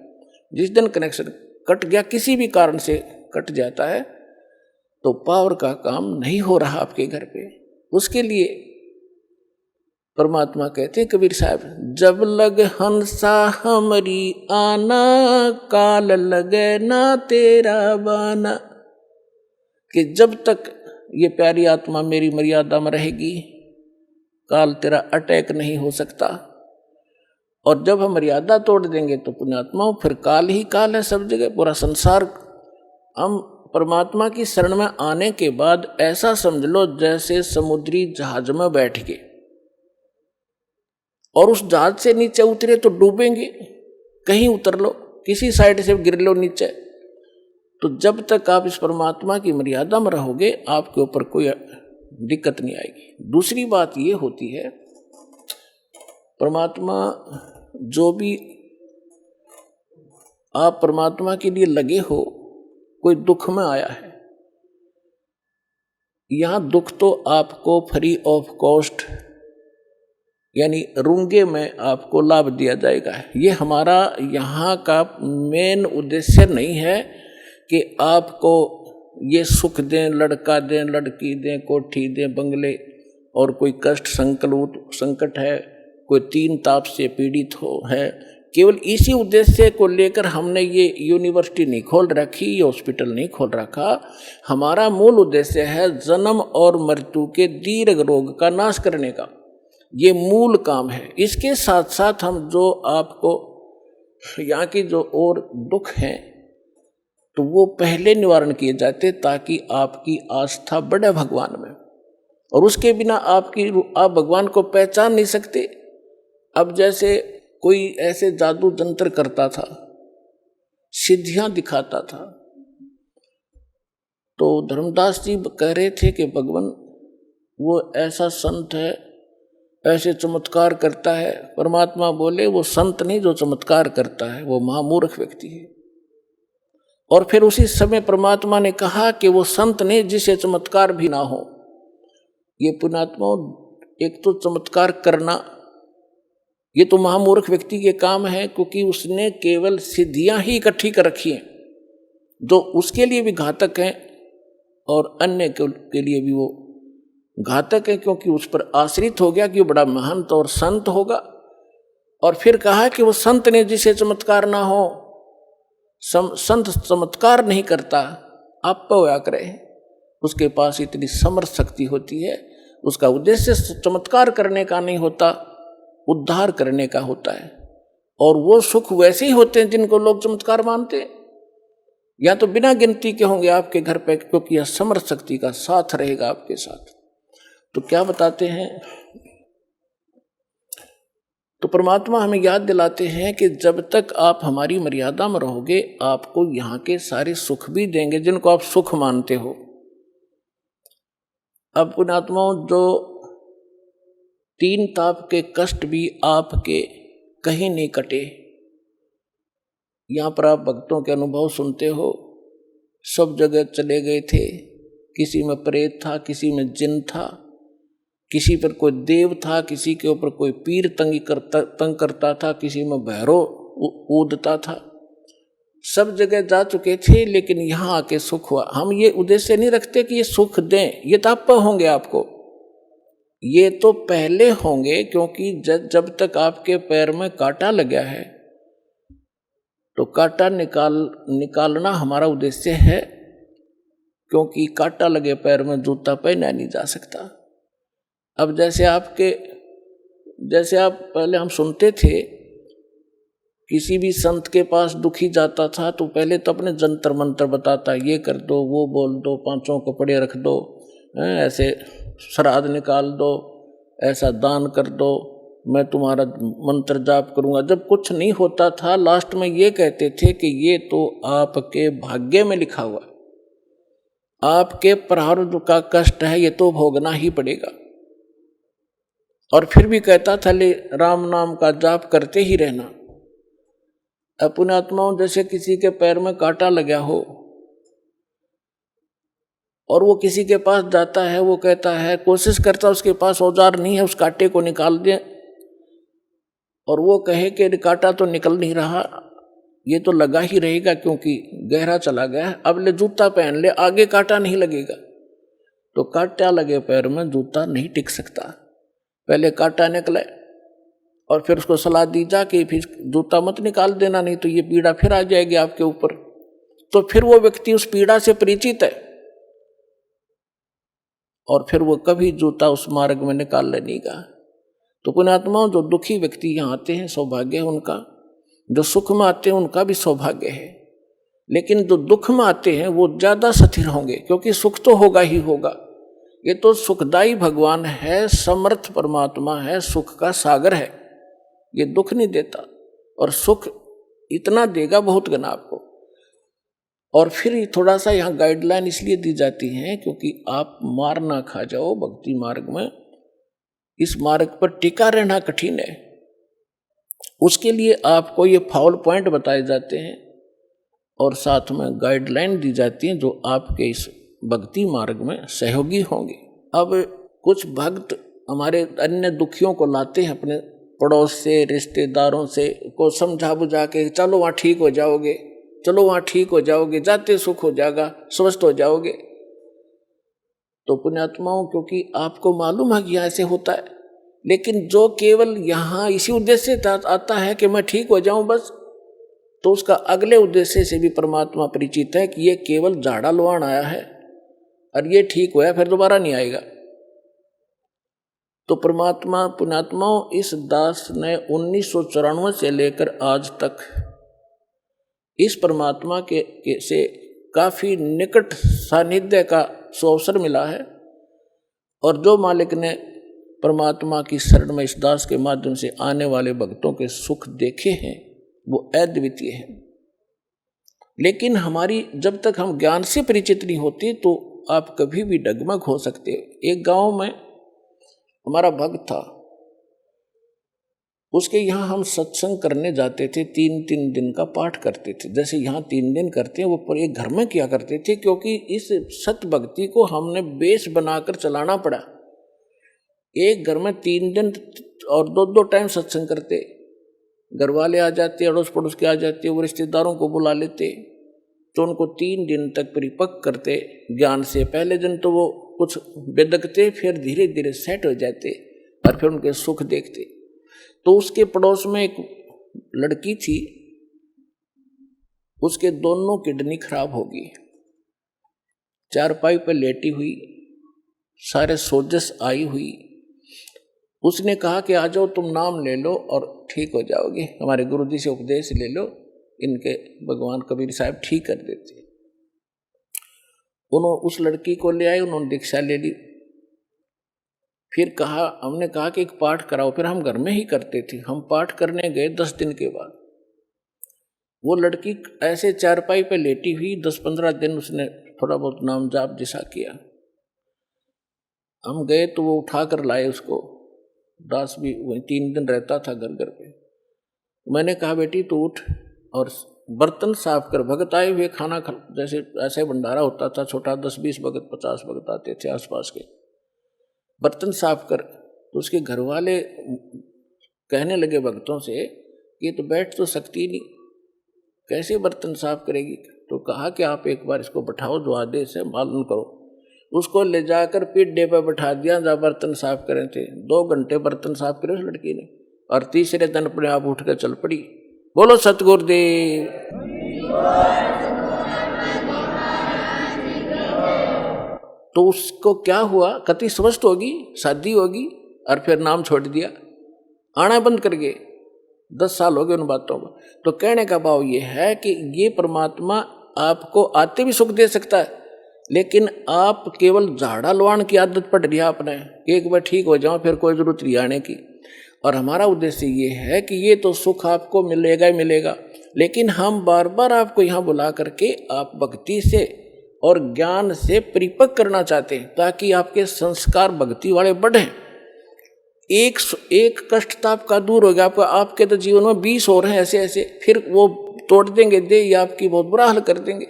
जिस दिन कनेक्शन कट गया, किसी भी कारण से कट जाता है, तो पावर का काम नहीं हो रहा आपके घर पे। उसके लिए परमात्मा कहते हैं कबीर साहब, जब लग हंसा हमरी आना, काल लगे ना तेरा बाना। कि जब तक ये प्यारी आत्मा मेरी मर्यादा में रहेगी, काल तेरा अटैक नहीं हो सकता। और जब हम मर्यादा तोड़ देंगे तो पुण्यात्माओं, फिर काल ही काल है सब जगह, पूरा संसार। हम परमात्मा की शरण में आने के बाद ऐसा समझ लो जैसे समुद्री जहाज में बैठ के और उस जहाज से नीचे उतरे तो डूबेंगे, कहीं उतर लो, किसी साइड से गिर लो नीचे। तो जब तक आप इस परमात्मा की मर्यादा में रहोगे, आपके ऊपर कोई दिक्कत नहीं आएगी। दूसरी बात ये होती है, परमात्मा जो भी आप परमात्मा के लिए लगे हो, कोई दुख में आया है, यहां दुख तो आपको फ्री ऑफ कॉस्ट यानी रूंगे में आपको लाभ दिया जाएगा। ये हमारा यहाँ का मेन उद्देश्य नहीं है कि आपको ये सुख दें, लड़का दें, लड़की दें, कोठी दें, बंगले, और कोई कष्ट संकट है, कोई 3 ताप से पीड़ित हो है। केवल इसी उद्देश्य को लेकर हमने ये यूनिवर्सिटी नहीं खोल रखी, ये हॉस्पिटल नहीं खोल रखा। हमारा मूल उद्देश्य है जन्म और मृत्यु के दीर्घ रोग का नाश करने का, ये मूल काम है। इसके साथ साथ हम जो आपको यहाँ की जो और दुख हैं तो वो पहले निवारण किए जाते, ताकि आपकी आस्था बढ़े भगवान में। और उसके बिना आप भगवान को पहचान नहीं सकते। अब जैसे कोई ऐसे जादू तंत्र करता था सिद्धियां दिखाता था। तो धर्मदास जी कह रहे थे कि भगवान वो ऐसा संत है, ऐसे चमत्कार करता है। परमात्मा बोले वो संत नहीं जो चमत्कार करता है, वो महामूर्ख व्यक्ति है। और फिर उसी समय परमात्मा ने कहा कि वो संत नहीं जिसे चमत्कार भी ना हो। ये पुण्यात्मा, एक तो चमत्कार करना ये तो महामूर्ख व्यक्ति के काम है, क्योंकि उसने केवल सिद्धियां ही इकट्ठी कर रखी हैं जो उसके लिए भी घातक हैं और अन्य के लिए भी वो घातक है, क्योंकि उस पर आश्रित हो गया कि वो बड़ा महंत और संत होगा। और फिर कहा कि वो संत ने जिसे चमत्कार ना हो, संत चमत्कार नहीं करता, आप होया करे, उसके पास इतनी समर्थ शक्ति होती है, उसका उद्देश्य चमत्कार करने का नहीं होता, उद्धार करने का होता है। और वो सुख वैसे ही होते हैं जिनको लोग चमत्कार मानते हैं, या तो बिना गिनती के होंगे आपके घर पे, क्योंकि यह समर्थ शक्ति का साथ रहेगा आपके साथ। तो क्या बताते हैं, तो परमात्मा हमें याद दिलाते हैं कि जब तक आप हमारी मर्यादा में रहोगे, आपको यहाँ के सारे सुख भी देंगे जिनको आप सुख मानते हो। अब पुण्यात्माओं, जो 3 ताप के कष्ट भी आपके कहीं नहीं कटे। यहाँ पर आप भक्तों के अनुभव सुनते हो, सब जगह चले गए थे, किसी में प्रेत था, किसी में जिन था, किसी पर कोई देव था, किसी के ऊपर कोई पीर तंग करता था, किसी में भैरव ऊदता था, सब जगह जा चुके थे, लेकिन यहाँ आके सुख हुआ। हम ये उद्देश्य नहीं रखते कि ये सुख दें, ये तब होंगे आपको, ये तो पहले होंगे, क्योंकि जब तक आपके पैर में कांटा लगा है तो कांटा निकालना हमारा उद्देश्य है, क्योंकि कांटा लगे पैर में जूता पहना नहीं जा सकता। अब जैसे आप पहले हम सुनते थे, किसी भी संत के पास दुखी जाता था तो पहले तो अपने जंतर मंत्र बताता, ये कर दो, वो बोल दो, 5 कपड़े रख दो, ऐसे श्राद्ध निकाल दो, ऐसा दान कर दो, मैं तुम्हारा मंत्र जाप करूंगा। जब कुछ नहीं होता था, लास्ट में ये कहते थे कि ये तो आपके भाग्य में लिखा हुआ है, आपके प्रारब्ध का कष्ट है, ये तो भोगना ही पड़ेगा। और फिर भी कहता था, ले राम नाम का जाप करते ही रहना। अपने आत्माओं, जैसे किसी के पैर में कांटा लगा हो और वो किसी के पास जाता है, वो कहता है, कोशिश करता है, उसके पास औजार नहीं है, उस कांटे को निकाल दे, और वो कहे कि कांटा तो निकल नहीं रहा, ये तो लगा ही रहेगा क्योंकि गहरा चला गया है, अब ले जूता पहन ले, आगे कांटा नहीं लगेगा। तो कांटा लगे पैर में जूता नहीं टिक सकता, पहले कांटा निकले और फिर उसको सलाह दी जा कि फिर जूता मत निकाल देना, नहीं तो ये पीड़ा फिर आ जाएगी आपके ऊपर। तो फिर वो व्यक्ति उस पीड़ा से परिचित है और फिर वो कभी जूता उस मार्ग में निकाल लेगा। तो पुण्यात्माओं, जो दुखी व्यक्ति यहाँ आते हैं सौभाग्य है उनका, जो सुख में आते हैं उनका भी सौभाग्य है, लेकिन जो दुख में आते हैं वो ज़्यादा स्थिर होंगे, क्योंकि सुख तो होगा ही होगा। ये तो सुखदायी भगवान है, समर्थ परमात्मा है, सुख का सागर है, ये दुख नहीं देता, और सुख इतना देगा बहुत गना आपको। और फिर थोड़ा सा यहाँ गाइडलाइन इसलिए दी जाती है क्योंकि आप मार ना खा जाओ भक्ति मार्ग में, इस मार्ग पर टिका रहना कठिन है। उसके लिए आपको ये फाउल पॉइंट बताए जाते हैं और साथ में गाइडलाइन दी जाती हैं जो आपके इस भक्ति मार्ग में सहयोगी होंगे। अब कुछ भक्त हमारे अन्य दुखियों को लाते हैं अपने पड़ोस से, रिश्तेदारों से, को समझा बुझा के, चलो वहाँ ठीक हो जाओगे, चलो वहाँ ठीक हो जाओगे, जाते सुख हो जाएगा, स्वस्थ हो जाओगे। तो पुण्यात्माओं, क्योंकि आपको मालूम है कि यहाँ ऐसे होता है, लेकिन जो केवल यहाँ इसी उद्देश्य से आता है कि मैं ठीक हो जाऊं बस, तो उसका अगले उद्देश्य से भी परमात्मा परिचित है कि ये केवल झाड़ा लुहान आया है और ये ठीक होया फिर दोबारा नहीं आएगा। तो परमात्मा पुण्यात्माओं, इस दास ने 1994 से लेकर आज तक इस परमात्मा के से काफी निकट सानिध्य का अवसर मिला है, और जो मालिक ने परमात्मा की शरण में इस दास के माध्यम से आने वाले भक्तों के सुख देखे हैं वो अद्वितीय है। लेकिन हमारी जब तक हम ज्ञान से परिचित नहीं होते तो आप कभी भी डगमग हो सकते हो। एक गांव में हमारा भक्त था, उसके यहाँ हम सत्संग करने जाते थे, 3-3 दिन का पाठ करते थे। जैसे यहाँ 3 दिन करते हैं वो पर एक घर में किया करते थे, क्योंकि इस सत भक्ति को हमने बेस बनाकर चलाना पड़ा। एक घर में 3 दिन और 2-2 टाइम सत्संग करते, घर वाले आ जाते, अड़ोस पड़ोस के आ जाते, वो रिश्तेदारों को बुला लेते, तो उनको 3 दिन तक परिपक्व करते ज्ञान से। पहले दिन तो वो कुछ बेदकते, फिर धीरे धीरे सेट हो जाते और फिर उनके सुख देखते। तो उसके पड़ोस में एक लड़की थी, उसके दोनों किडनी खराब हो गई, चारपाई पर लेटी हुई, सारे सोजस आई हुई। उसने कहा कि आ जाओ, तुम नाम ले लो और ठीक हो जाओगे, हमारे गुरुजी से उपदेश ले लो, इनके भगवान कबीर साहब ठीक कर देते। उन्होंने उस लड़की को ले आए, उन्होंने दीक्षा ले ली। फिर कहा, हमने कहा कि एक पाठ कराओ, फिर हम घर में ही करते थे। हम पाठ करने गए 10 दिन के बाद, वो लड़की ऐसे चारपाई पे लेटी हुई, 10-15 दिन उसने थोड़ा बहुत नाम जाप जैसा किया। हम गए तो वो उठा कर लाए उसको, दास भी वही 3 दिन रहता था घर घर पे। मैंने कहा बेटी तू उठ और बर्तन साफ कर। भगत आए हुए खाना जैसे ऐसे भंडारा होता था छोटा, 10-20 भगत 50 भगत आते थे आसपास के, बर्तन साफ कर। तो उसके घर वाले कहने लगे भक्तों से, ये तो बैठ तो सकती नहीं, कैसे बर्तन साफ करेगी। तो कहा कि आप एक बार इसको बैठाओ, जो आदेश है मालूम करो। उसको ले जाकर पीढ़े पर बैठा दिया, जहाँ बर्तन साफ करें थे। 2 घंटे बर्तन साफ करे उस लड़की ने, और तीसरे दिन अपने आप उठ कर चल पड़ी। बोलो सतगुरुदेव। तो उसको क्या हुआ, कति स्वस्थ होगी, शादी होगी, और फिर नाम छोड़ दिया, आना बंद कर गए। 10 साल हो गए उन बातों में। तो कहने का भाव ये है कि ये परमात्मा आपको आते भी सुख दे सकता है, लेकिन आप केवल झाड़ा लवाण की आदत पड़ रही है आपने, एक बार ठीक हो जाओ फिर कोई जरूरत नहीं आने की। और हमारा उद्देश्य ये है कि ये तो सुख आपको मिलेगा ही मिलेगा, लेकिन हम बार बार आपको यहाँ बुला करके आप भक्ति से और ज्ञान से परिपक्व करना चाहते हैं, ताकि आपके संस्कार भक्ति वाले बढ़ें। एक कष्ट तो आपका दूर हो गया, आपके तो जीवन में 20 और हैं ऐसे ऐसे, फिर वो तोड़ देंगे दे, ये आपकी बहुत बुरा हाल कर देंगे।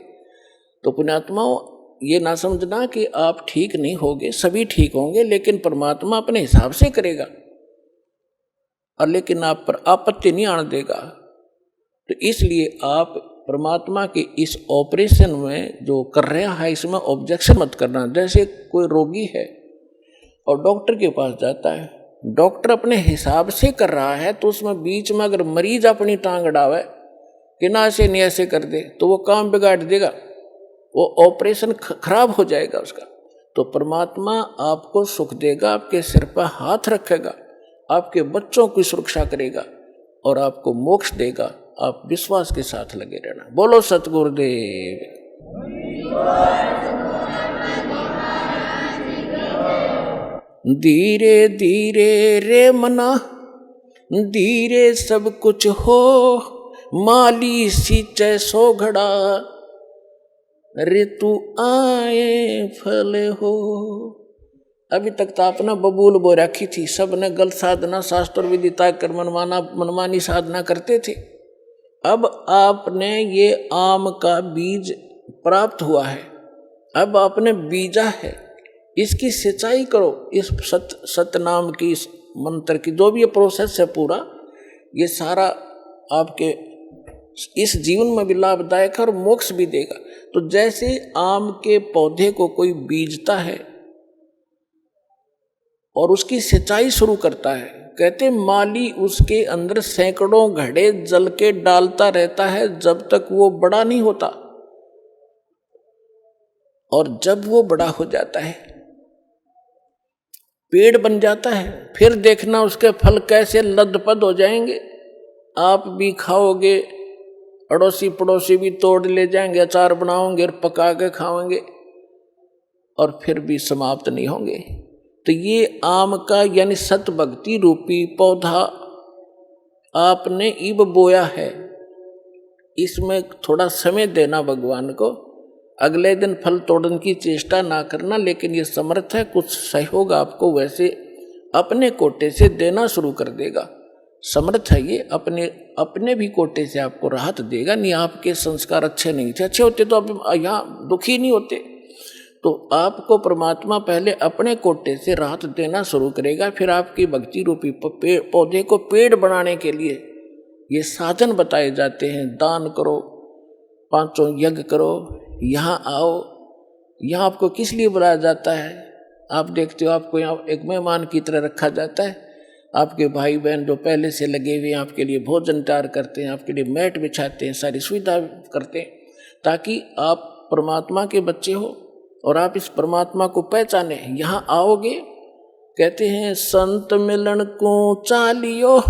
तो पुण्यात्माओं, ये ना समझना कि आप ठीक नहीं होगे, सभी ठीक होंगे, लेकिन परमात्मा अपने हिसाब से करेगा, और लेकिन आप पर आपत्ति नहीं आने देगा। तो इसलिए आप परमात्मा के इस ऑपरेशन में जो कर रहा है, इसमें ऑब्जेक्शन मत करना। जैसे कोई रोगी है और डॉक्टर के पास जाता है, डॉक्टर अपने हिसाब से कर रहा है, तो उसमें बीच में अगर मरीज अपनी टांग अड़ावे कि ना ऐसे नहीं ऐसे कर दे, तो वो काम बिगाड़ देगा, वो ऑपरेशन खराब हो जाएगा उसका। तो परमात्मा आपको सुख देगा, आपके सिर पर हाथ रखेगा, आपके बच्चों की सुरक्षा करेगा और आपको मोक्ष देगा। आप विश्वास के साथ लगे रहना। बोलो सतगुरुदेव। धीरे धीरे रे मना, धीरे सब कुछ हो, माली सींचे सो घड़ा, ऋतु आए फल हो। अभी तक तो आपने बबूल बो रखी थी, सब ने गलत साधना शास्त्र विधि कर मनमानी साधना करते थे। अब आपने ये आम का बीज प्राप्त हुआ है, अब आपने बीजा है, इसकी सिंचाई करो। इस सतनाम की, इस मंत्र की जो भी ये प्रोसेस है पूरा, ये सारा आपके इस जीवन में भी लाभदायक है और मोक्ष भी देगा। तो जैसे आम के पौधे को कोई बीजता है और उसकी सिंचाई शुरू करता है, कहते माली उसके अंदर सैकड़ों घड़े जल के डालता रहता है जब तक वो बड़ा नहीं होता, और जब वो बड़ा हो जाता है, पेड़ बन जाता है, फिर देखना उसके फल कैसे लदपद हो जाएंगे। आप भी खाओगे, अड़ोसी पड़ोसी भी तोड़ ले जाएंगे, अचार बनाओगे और पका के खाओगे, और फिर भी समाप्त नहीं होंगे। तो ये आम का यानी सत भक्ति रूपी पौधा आपने इब बोया है, इसमें थोड़ा समय देना भगवान को, अगले दिन फल तोड़ने की चेष्टा ना करना, लेकिन ये समर्थ है, कुछ सहयोग आपको वैसे अपने कोटे से देना शुरू कर देगा। समर्थ है ये, अपने भी कोटे से आपको राहत देगा। नहीं आपके संस्कार अच्छे नहीं थे, अच्छे होते तो अब यहाँ दुखी नहीं होते। तो आपको परमात्मा पहले अपने कोटे से राहत देना शुरू करेगा, फिर आपकी भक्ति रूपी पौधे को पेड़ बनाने के लिए ये साधन बताए जाते हैं। दान करो, 5 यज्ञ करो, यहाँ आओ। यहाँ आपको किस लिए बुलाया जाता है? आप देखते हो आपको यहाँ एक मेहमान की तरह रखा जाता है। आपके भाई बहन जो पहले से लगे हुए हैं आपके लिए भोजन तैयार करते हैं, आपके लिए मैट बिछाते हैं, सारी सुविधा करते हैं, ताकि आप परमात्मा के बच्चे हो और आप इस परमात्मा को पहचाने। यहाँ आओगे, कहते हैं संत मिलन को चालियो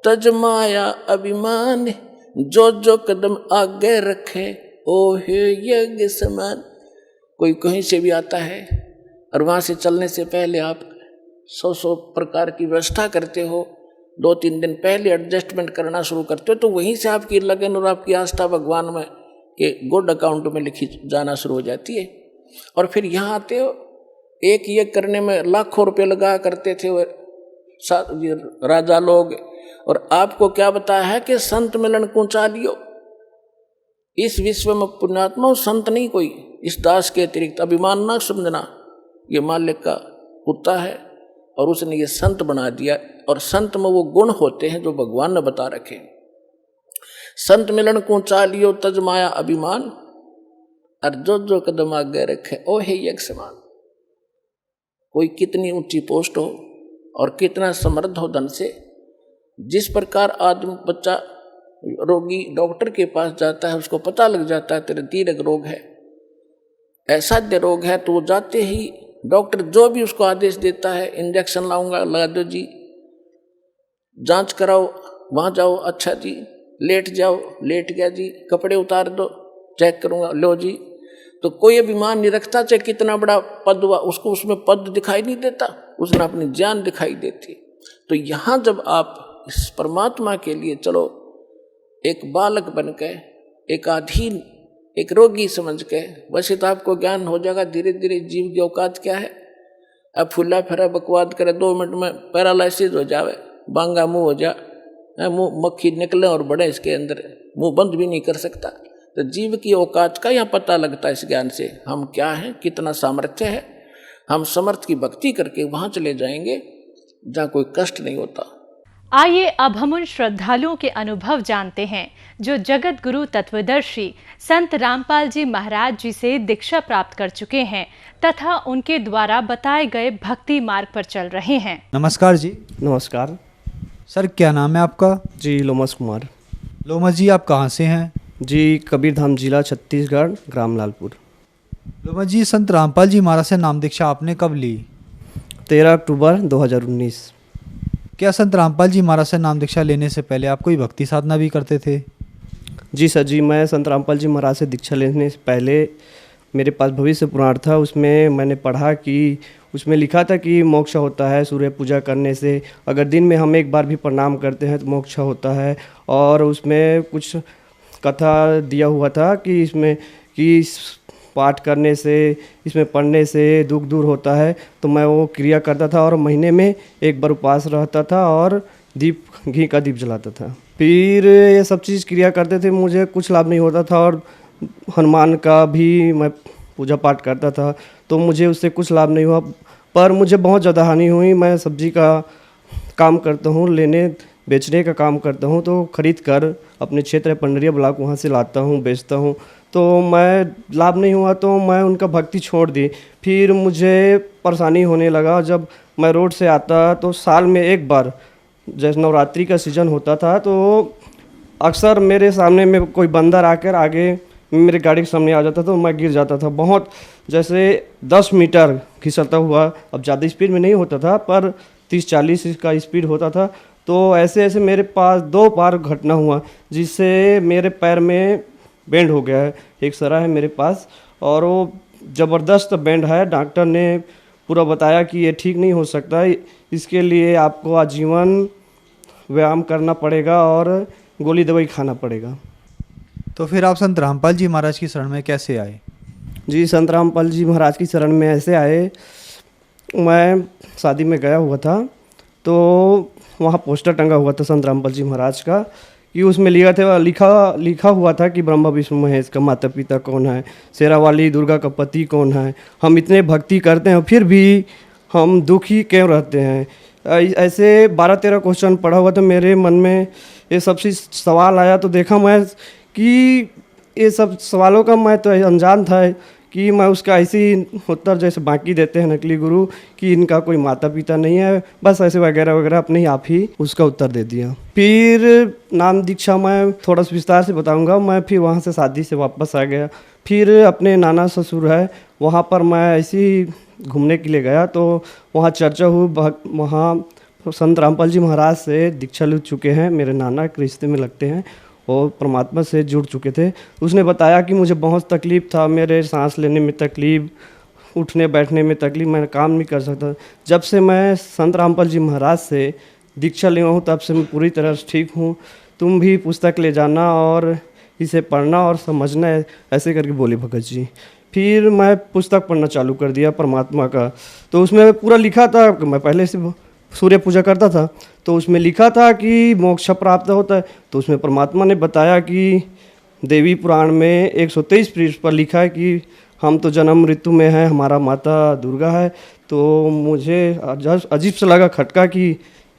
तज माया अभिमान, जो जो कदम आगे रखे ओ हे यज्ञ समान। कोई कहीं से भी आता है और वहाँ से चलने से पहले आप 100 प्रकार की व्यवस्था करते हो, 2-3 दिन पहले एडजस्टमेंट करना शुरू करते हो, तो वहीं से आपकी लगन और आपकी आस्था भगवान में के गुड अकाउंट में लिखी जाना शुरू हो जाती है। और फिर यहाँ आते हो, एक ये करने में लाखों रुपए लगा करते थे राजा लोग, और आपको क्या बताया है कि संत मिलन को चालियो। इस विश्व में पुण्यात्मा संत नहीं कोई, इस दास के अतिरिक्त। अभिमान ना समझना, ये मालिक का कुत्ता है और उसने ये संत बना दिया। और संत में वो गुण होते हैं जो भगवान ने बता रखे। संत मिलन को चालियो तज माया अभिमान, और जो जो कदम आगे रखे ओ हे यज्ञ समान। कोई कितनी ऊंची पोस्ट हो और कितना समृद्ध हो धन से, जिस प्रकार आदमी बच्चा रोगी डॉक्टर के पास जाता है, उसको पता लग जाता है तेरे दीर्घ रोग है, असाध्य रोग है, तो वो जाते ही डॉक्टर जो भी उसको आदेश देता है, इंजेक्शन लाऊंगा लगा दो जी, जांच कराओ वहाँ जाओ, अच्छा जी, लेट जाओ लेट गया जी, कपड़े उतार दो चेक करूंगा लो जी। तो कोई अभिमान नहीं रखता, चाहे कितना बड़ा पद हुआ, उसको उसमें पद दिखाई नहीं देता, उसमें अपनी जान दिखाई देती। तो यहाँ जब आप इस परमात्मा के लिए चलो, एक बालक बन के, एक अधीन, एक रोगी समझ के, वैसे तो आपको ज्ञान हो जाएगा धीरे धीरे जीव की औकात क्या है। अब फुला फिरा बकवाद करे 2 मिनट में पैरालिसिस हो जावे, बांगा मुंह हो जा, मुंह मक्खी निकले और बड़े इसके अंदर, मुंह बंद भी नहीं कर सकता। तो जीव की औकात का यहाँ पता लगता है इस ज्ञान से, हम क्या हैं, कितना सामर्थ्य है। हम समर्थ की भक्ति करके वहाँ चले जाएंगे जहाँ कोई कष्ट नहीं होता। आइए अब हम उन श्रद्धालुओं के अनुभव जानते हैं जो जगत गुरु तत्वदर्शी संत रामपाल जी महाराज जी से दीक्षा प्राप्त कर चुके हैं तथा उनके द्वारा बताए गए भक्ति मार्ग पर चल रहे हैं। नमस्कार जी। नमस्कार सर, क्या नाम है आपका? जी लोमस कुमार। लोमस जी, आप कहाँ से हैं? जी कबीरधाम जिला छत्तीसगढ़, ग्राम लालपुर। लोमस जी, संत रामपाल जी महाराज से नाम दीक्षा आपने कब ली? 13 अक्टूबर 2019। क्या संत रामपाल जी महाराज से नाम दीक्षा लेने से पहले आप कोई भक्ति साधना भी करते थे? जी सर जी, मैं संत रामपाल जी महाराज से दीक्षा लेने से पहले मेरे पास भविष्य पुराण था, उसमें मैंने पढ़ा कि उसमें लिखा था कि मोक्ष होता है सूर्य पूजा करने से, अगर दिन में हम एक बार भी प्रणाम करते हैं तो मोक्ष होता है। और उसमें कुछ कथा दिया हुआ था कि इसमें कि पाठ करने से, इसमें पढ़ने से दुख दूर होता है। तो मैं वो क्रिया करता था और महीने में एक बार उपवास रहता था और घी का दीप जलाता था। फिर ये सब चीज़ क्रिया करते थे, मुझे कुछ लाभ नहीं होता था। और हनुमान का भी मैं पूजा पाठ करता था तो मुझे उससे कुछ लाभ नहीं हुआ, पर मुझे बहुत ज़्यादा हानि हुई। मैं सब्जी का काम करता हूँ, लेने बेचने का काम करता हूँ, तो ख़रीद कर अपने क्षेत्र पंडरिया ब्लॉक वहाँ से लाता हूँ, बेचता हूँ। तो मैं लाभ नहीं हुआ तो मैं उनका भक्ति छोड़ दी। फिर मुझे परेशानी होने लगा, जब मैं रोड से आता तो साल में एक बार, जैसे नवरात्रि का सीज़न होता था, तो अक्सर मेरे सामने में कोई बंदर आकर आगे मेरे गाड़ी के सामने आ जाता था, तो मैं गिर जाता था। बहुत जैसे 10 मीटर खिसलता हुआ, अब ज़्यादा स्पीड में नहीं होता था पर 30-40 का स्पीड होता था। तो ऐसे ऐसे मेरे पास 2 बार घटना हुआ जिससे मेरे पैर में बेंड हो गया है। एक सरा है मेरे पास और वो ज़बरदस्त बेंड है। डॉक्टर ने पूरा बताया कि ये ठीक नहीं हो सकता, इसके लिए आपको आजीवन व्यायाम करना पड़ेगा और गोली दवाई खाना पड़ेगा। तो फिर आप संत रामपाल जी महाराज की शरण में कैसे आए? जी, संत रामपाल जी महाराज की शरण में ऐसे आए, मैं शादी में गया हुआ था तो वहाँ पोस्टर टंगा हुआ था संत रामपाल जी महाराज का, कि उसमें लिखा हुआ था कि ब्रह्मा विष्णु महेश का माता पिता कौन है, शेरावाली दुर्गा का पति कौन है, हम इतने भक्ति करते हैं फिर भी हम दुखी क्यों रहते हैं। ऐसे 12-13 क्वेश्चन पढ़ा हुआ था मेरे मन में, ये सब चीज़ सवाल आया तो देखा मैं कि ये सब सवालों का मैं तो अनजान था कि मैं उसका ऐसे ही उत्तर जैसे बाकी देते हैं नकली गुरु कि इनका कोई माता पिता नहीं है, बस ऐसे वगैरह वगैरह अपने ही आप ही उसका उत्तर दे दिया। फिर नाम दीक्षा मैं थोड़ा सा विस्तार से बताऊंगा। मैं फिर वहाँ से शादी से वापस आ गया, फिर अपने नाना ससुर है वहाँ पर मैं ऐसे ही घूमने के लिए गया तो वहाँ चर्चा हुई, वहाँ संत रामपाल जी महाराज से दीक्षा ले चुके हैं, मेरे नाना के रिश्ते में लगते हैं और परमात्मा से जुड़ चुके थे। उसने बताया कि मुझे बहुत तकलीफ़ था, मेरे सांस लेने में तकलीफ़, उठने बैठने में तकलीफ़, मैं काम नहीं कर सकता। जब से मैं संत रामपाल जी महाराज से दीक्षा लिया हूँ तब से मैं पूरी तरह से ठीक हूँ, तुम भी पुस्तक ले जाना और इसे पढ़ना और समझना, ऐसे करके बोले भगत जी। फिर मैं पुस्तक पढ़ना चालू कर दिया परमात्मा का, तो उसमें पूरा लिखा था, मैं पहले से सूर्य पूजा करता था तो उसमें लिखा था कि मोक्ष प्राप्त होता है, तो उसमें परमात्मा ने बताया कि देवी पुराण में 123 पृष्ठ पर लिखा है कि हम तो जन्म मृत्यु में हैं, हमारा माता दुर्गा है। तो मुझे अजीब सा लगा खटका कि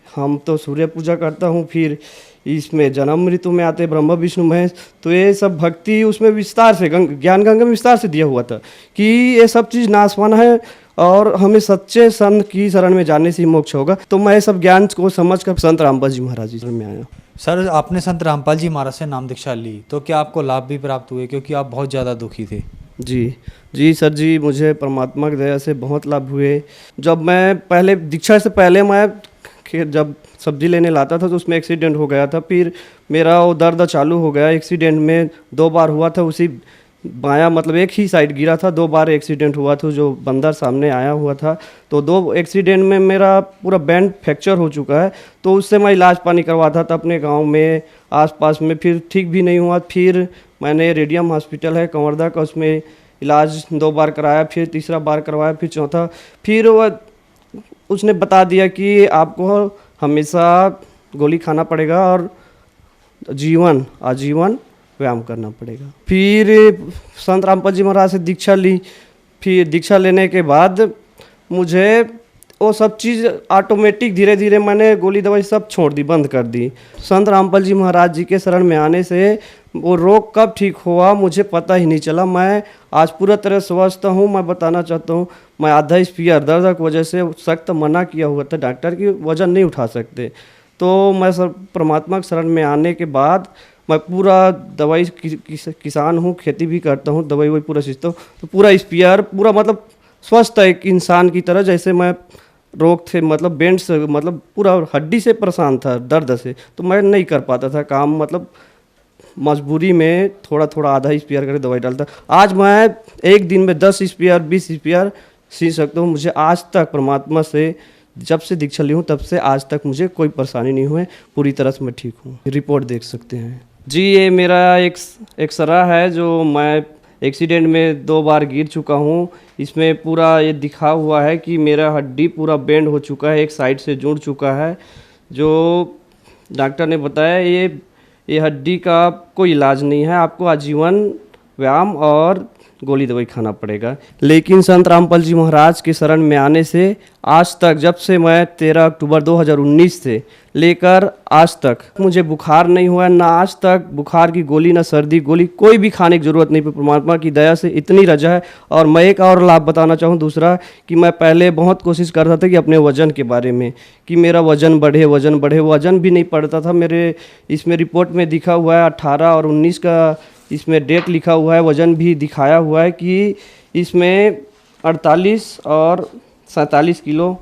हम तो सूर्य पूजा करता हूँ, फिर इसमें जन्म मृत्यु में आते ब्रह्मा विष्णु महेश, तो ये सब भक्ति उसमें विस्तार से ज्ञान गंगा में विस्तार से दिया हुआ था कि ये सब चीज़ नाशवान है और हमें सच्चे संत की शरण में जाने से ही मोक्ष होगा। तो मैं सब ज्ञान को समझकर संत रामपाल जी महाराज जी में आया। सर, आपने संत रामपाल जी महाराज से नाम दीक्षा ली तो क्या आपको लाभ भी प्राप्त हुए, क्योंकि आप बहुत ज़्यादा दुखी थे? जी सर जी, मुझे परमात्मा की दया से बहुत लाभ हुए। जब मैं पहले दीक्षा से पहले मैं जब सब्जी लेने लाता था तो उसमें एक्सीडेंट हो गया था, फिर मेरा वो दर्द चालू हो गया। एक्सीडेंट में 2 बार हुआ था, उसी बायां मतलब एक ही साइड गिरा था, 2 बार एक्सीडेंट हुआ था, जो बंदर सामने आया हुआ था। तो 2 एक्सीडेंट में मेरा पूरा बैंड फ्रैक्चर हो चुका है, तो उससे मैं इलाज पानी करवाता था अपने गांव में आसपास में, फिर ठीक भी नहीं हुआ। फिर मैंने रेडियम हॉस्पिटल है कंवरदा का, उसमें इलाज 2 बार कराया, फिर तीसरा बार करवाया, फिर चौथा, फिर वह उसने बता दिया कि आपको हमेशा गोली खाना पड़ेगा और आजीवन व्यायाम करना पड़ेगा। फिर संत रामपाल जी महाराज से दीक्षा ली, फिर दीक्षा लेने के बाद मुझे वो सब चीज़ ऑटोमेटिक धीरे धीरे मैंने गोली दवाई सब छोड़ दी, बंद कर दी। संत रामपाल जी महाराज जी के शरण में आने से वो रोग कब ठीक हुआ मुझे पता ही नहीं चला। मैं आज पूरा तरह स्वस्थ हूँ। मैं बताना चाहता हूँ, मैं आधा स्पीयर दर्द की वजह से सख्त मना किया हुआ था डॉक्टर की, वजन नहीं उठा सकते। तो मैं सर परमात्मा के शरण में आने के बाद मैं पूरा दवाई किसान हूँ, खेती भी करता हूँ, दवाई वही पूरा सीखता हूँ, तो पूरा स्पीयर पूरा मतलब स्वस्थ है एक इंसान की तरह। जैसे मैं रोग थे मतलब बेंड से मतलब पूरा हड्डी से परेशान था दर्द से, तो मैं नहीं कर पाता था काम, मतलब मजबूरी में थोड़ा थोड़ा आधा स्पीयर करके दवाई डालता। आज मैं एक दिन में 10 स्पीयर 20 स्पीयर सीख सकता हूँ। मुझे आज तक परमात्मा से जब से दीक्षा ली हूँ तब से आज तक मुझे कोई परेशानी नहीं हुई, पूरी तरह से मैं ठीक हूँ। रिपोर्ट देख सकते हैं जी, ये मेरा एक एक्सरा है जो मैं एक्सीडेंट में 2 बार गिर चुका हूँ। इसमें पूरा ये दिखा हुआ है कि मेरा हड्डी पूरा बेंड हो चुका है, एक साइड से जुड़ चुका है। जो डॉक्टर ने बताया ये हड्डी का कोई इलाज नहीं है, आपको आजीवन व्यायाम और गोली दवाई खाना पड़ेगा। लेकिन संत रामपाल जी महाराज के शरण में आने से आज तक, जब से मैं 13 अक्टूबर 2019 से लेकर आज तक मुझे बुखार नहीं हुआ, ना आज तक बुखार की गोली ना सर्दी गोली कोई भी खाने की ज़रूरत नहीं। परमात्मा की दया से इतनी रजा है। और मैं एक और लाभ बताना चाहूँ दूसरा, कि मैं पहले बहुत कोशिश करता था कि अपने वज़न के बारे में कि मेरा वज़न बढ़े, वज़न भी नहीं पड़ता था। मेरे इसमें रिपोर्ट में दिखा हुआ है 18 और 19 का इसमें डेट लिखा हुआ है, वज़न भी दिखाया हुआ है कि इसमें 48 और 47 किलो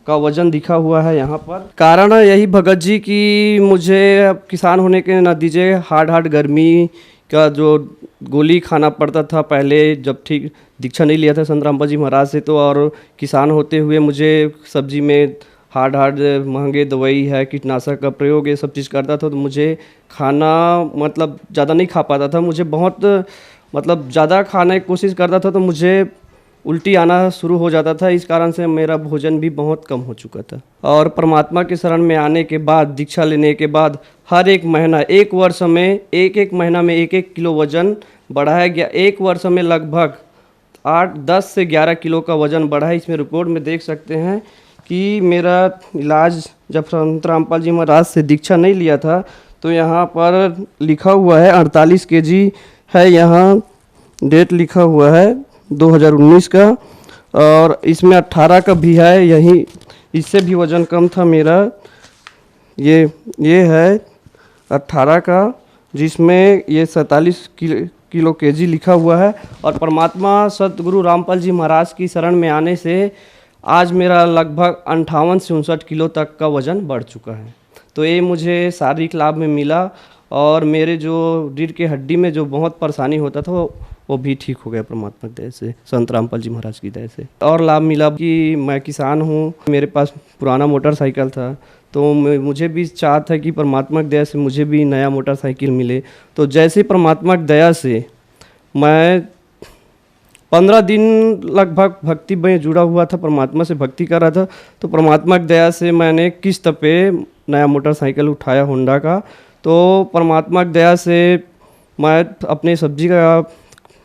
का वज़न दिखा हुआ है यहाँ पर। कारण यही भगत जी कि मुझे किसान होने के नतीजे हार्ड गर्मी का जो गोली खाना पड़ता था पहले, जब ठीक दीक्षा नहीं लिया था संत रामपाल जी महाराज से, तो और किसान होते हुए मुझे सब्जी में हार्ड महंगे दवाई है, कीटनाशक का प्रयोग, ये सब चीज़ करता था। तो मुझे खाना मतलब ज़्यादा नहीं खा पाता था। मुझे बहुत मतलब ज़्यादा खाने की कोशिश करता था तो मुझे उल्टी आना शुरू हो जाता था। इस कारण से मेरा भोजन भी बहुत कम हो चुका था। और परमात्मा के शरण में आने के बाद, दीक्षा लेने के बाद हर एक महीना, एक वर्ष में एक महीना में 1 किलो वज़न बढ़ाया गया। एक वर्ष में लगभग 10 से 11 किलो का वज़न बढ़ा है। इसमें रिपोर्ट में देख सकते हैं कि मेरा इलाज जब संत रामपाल जी महाराज से दीक्षा नहीं लिया था तो यहाँ पर लिखा हुआ है 48 kg है, यहाँ डेट लिखा हुआ है 2019 का, और इसमें 18 का भी है। यही इससे भी वज़न कम था मेरा। ये है 18 का, जिसमें ये 47 किलो केजी लिखा हुआ है। और परमात्मा सतगुरु रामपाल जी महाराज की शरण में आने से आज मेरा लगभग 58 से 59 किलो तक का वज़न बढ़ चुका है। तो ये मुझे शारीरिक लाभ में मिला और मेरे जो रीढ़ के हड्डी में जो बहुत परेशानी होता था वो भी ठीक हो गया परमात्मा की दया से, संत रामपाल जी महाराज की दया से। और लाभ मिला कि मैं किसान हूँ, मेरे पास पुराना मोटरसाइकिल था तो मुझे भी चाह था कि परमात्मा की दया से मुझे भी नया मोटरसाइकिल मिले। तो जैसे परमात्मा की दया से मैं 15 दिन लगभग भक्ति में जुड़ा हुआ था, परमात्मा से भक्ति कर रहा था। तो परमात्मा की दया से मैंने किस्त पे नया मोटरसाइकिल उठाया होंडा का। तो परमात्मा की दया से मैं अपने सब्जी का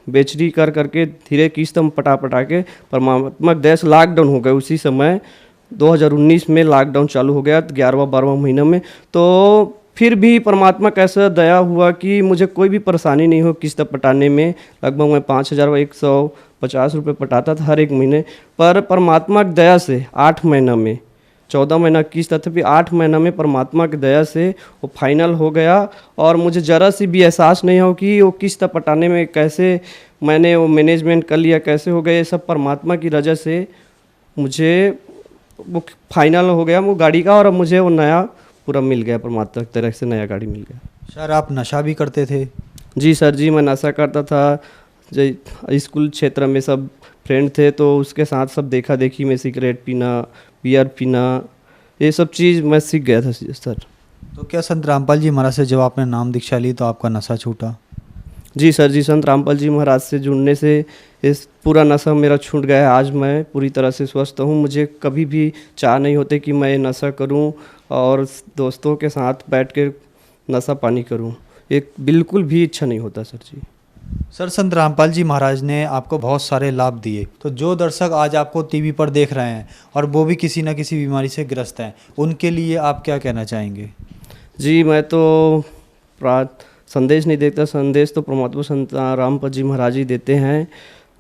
बेचड़ी कर करके धीरे किस्त में पटा के, परमात्मा की दया से लॉकडाउन हो गया। उसी समय 2019 में लॉकडाउन चालू हो गया 11वां-12वां महीना में। तो फिर भी परमात्मा कैसा दया हुआ कि मुझे कोई भी परेशानी नहीं हो किस्त पटाने में। लगभग मैं 5,150 रुपये पटाता था हर एक महीने। पर परमात्मा की दया से 8 महीना में, 14 महीना किस्त था, फिर 8 महीना में परमात्मा की दया से वो फाइनल हो गया। और मुझे ज़रा सी भी एहसास नहीं हो कि वो किस्त पटाने में कैसे मैंने वो मैनेजमेंट कर लिया, कैसे हो गया। ये सब परमात्मा की वजह से मुझे वो फाइनल हो गया वो गाड़ी का, और अब मुझे वो नया पूरा मिल गया, परमात्मा की तरफ से नया गाड़ी मिल गया। सर आप नशा भी करते थे? जी सर जी, मैं नशा करता था। स्कूल क्षेत्र में सब फ्रेंड थे तो उसके साथ सब देखा देखी में सिगरेट पीना, बियर पीना, ये सब चीज़ मैं सीख गया था सर। तो क्या संत रामपाल जी महाराज से जब आपने नाम दीक्षा ली तो आपका नशा छूटा? जी सर जी, संत रामपाल जी महाराज से जुड़ने से इस पूरा नशा मेरा छूट गया है। आज मैं पूरी तरह से स्वस्थ हूँ। मुझे कभी भी चाह नहीं होते कि मैं नशा करूँ और दोस्तों के साथ बैठ के नशा पानी करूँ, एक बिल्कुल भी इच्छा नहीं होता सर जी। सर संत रामपाल जी महाराज ने आपको बहुत सारे लाभ दिए, तो जो दर्शक आज आपको टीवी पर देख रहे हैं और वो भी किसी न किसी बीमारी से ग्रस्त हैं, उनके लिए आप क्या कहना चाहेंगे? जी मैं तो संदेश नहीं देखता, संदेश तो परमात्मा संत रामपाल जी महाराज ही देते हैं।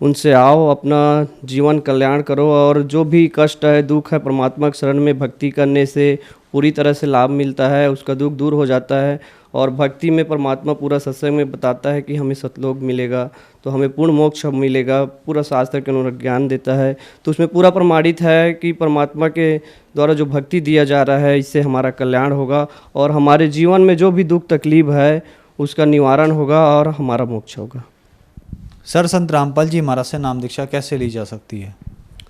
उनसे आओ, अपना जीवन कल्याण करो, और जो भी कष्ट है, दुख है, परमात्मा के शरण में भक्ति करने से पूरी तरह से लाभ मिलता है, उसका दुख दूर हो जाता है। और भक्ति में परमात्मा पूरा सत्संग में बताता है कि हमें सतलोक मिलेगा, तो हमें पूर्ण मोक्ष मिलेगा, पूरा शास्त्र के अनुसार ज्ञान देता है। तो उसमें पूरा प्रमाणित है कि परमात्मा के द्वारा जो भक्ति दिया जा रहा है, इससे हमारा कल्याण होगा और हमारे जीवन में जो भी दुख तकलीफ है उसका निवारण होगा और हमारा मोक्ष होगा। सर संत रामपाल जी महाराज से नाम दीक्षा कैसे ली जा सकती है?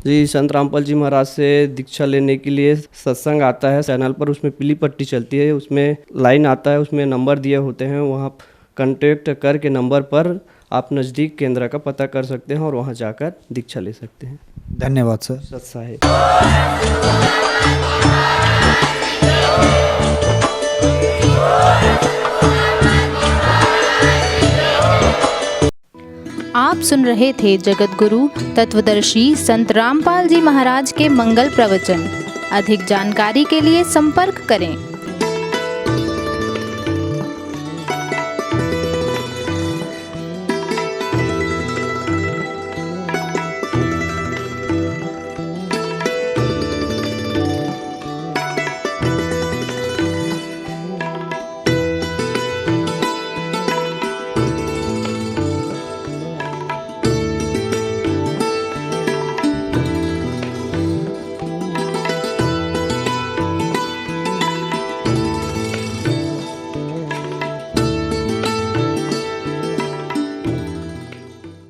जी, संत रामपाल जी महाराज से दीक्षा लेने के लिए सत्संग आता है चैनल पर, उसमें पीली पट्टी चलती है, उसमें लाइन आता है, उसमें नंबर दिए होते हैं। वहाँ कांटेक्ट करके नंबर पर आप नज़दीक केंद्र का पता कर सकते हैं और वहाँ जाकर दीक्षा ले सकते हैं। धन्यवाद सर। सत्साहे। आप सुन रहे थे जगत गुरु तत्वदर्शी संत रामपाल जी महाराज के मंगल प्रवचन। अधिक जानकारी के लिए संपर्क करें।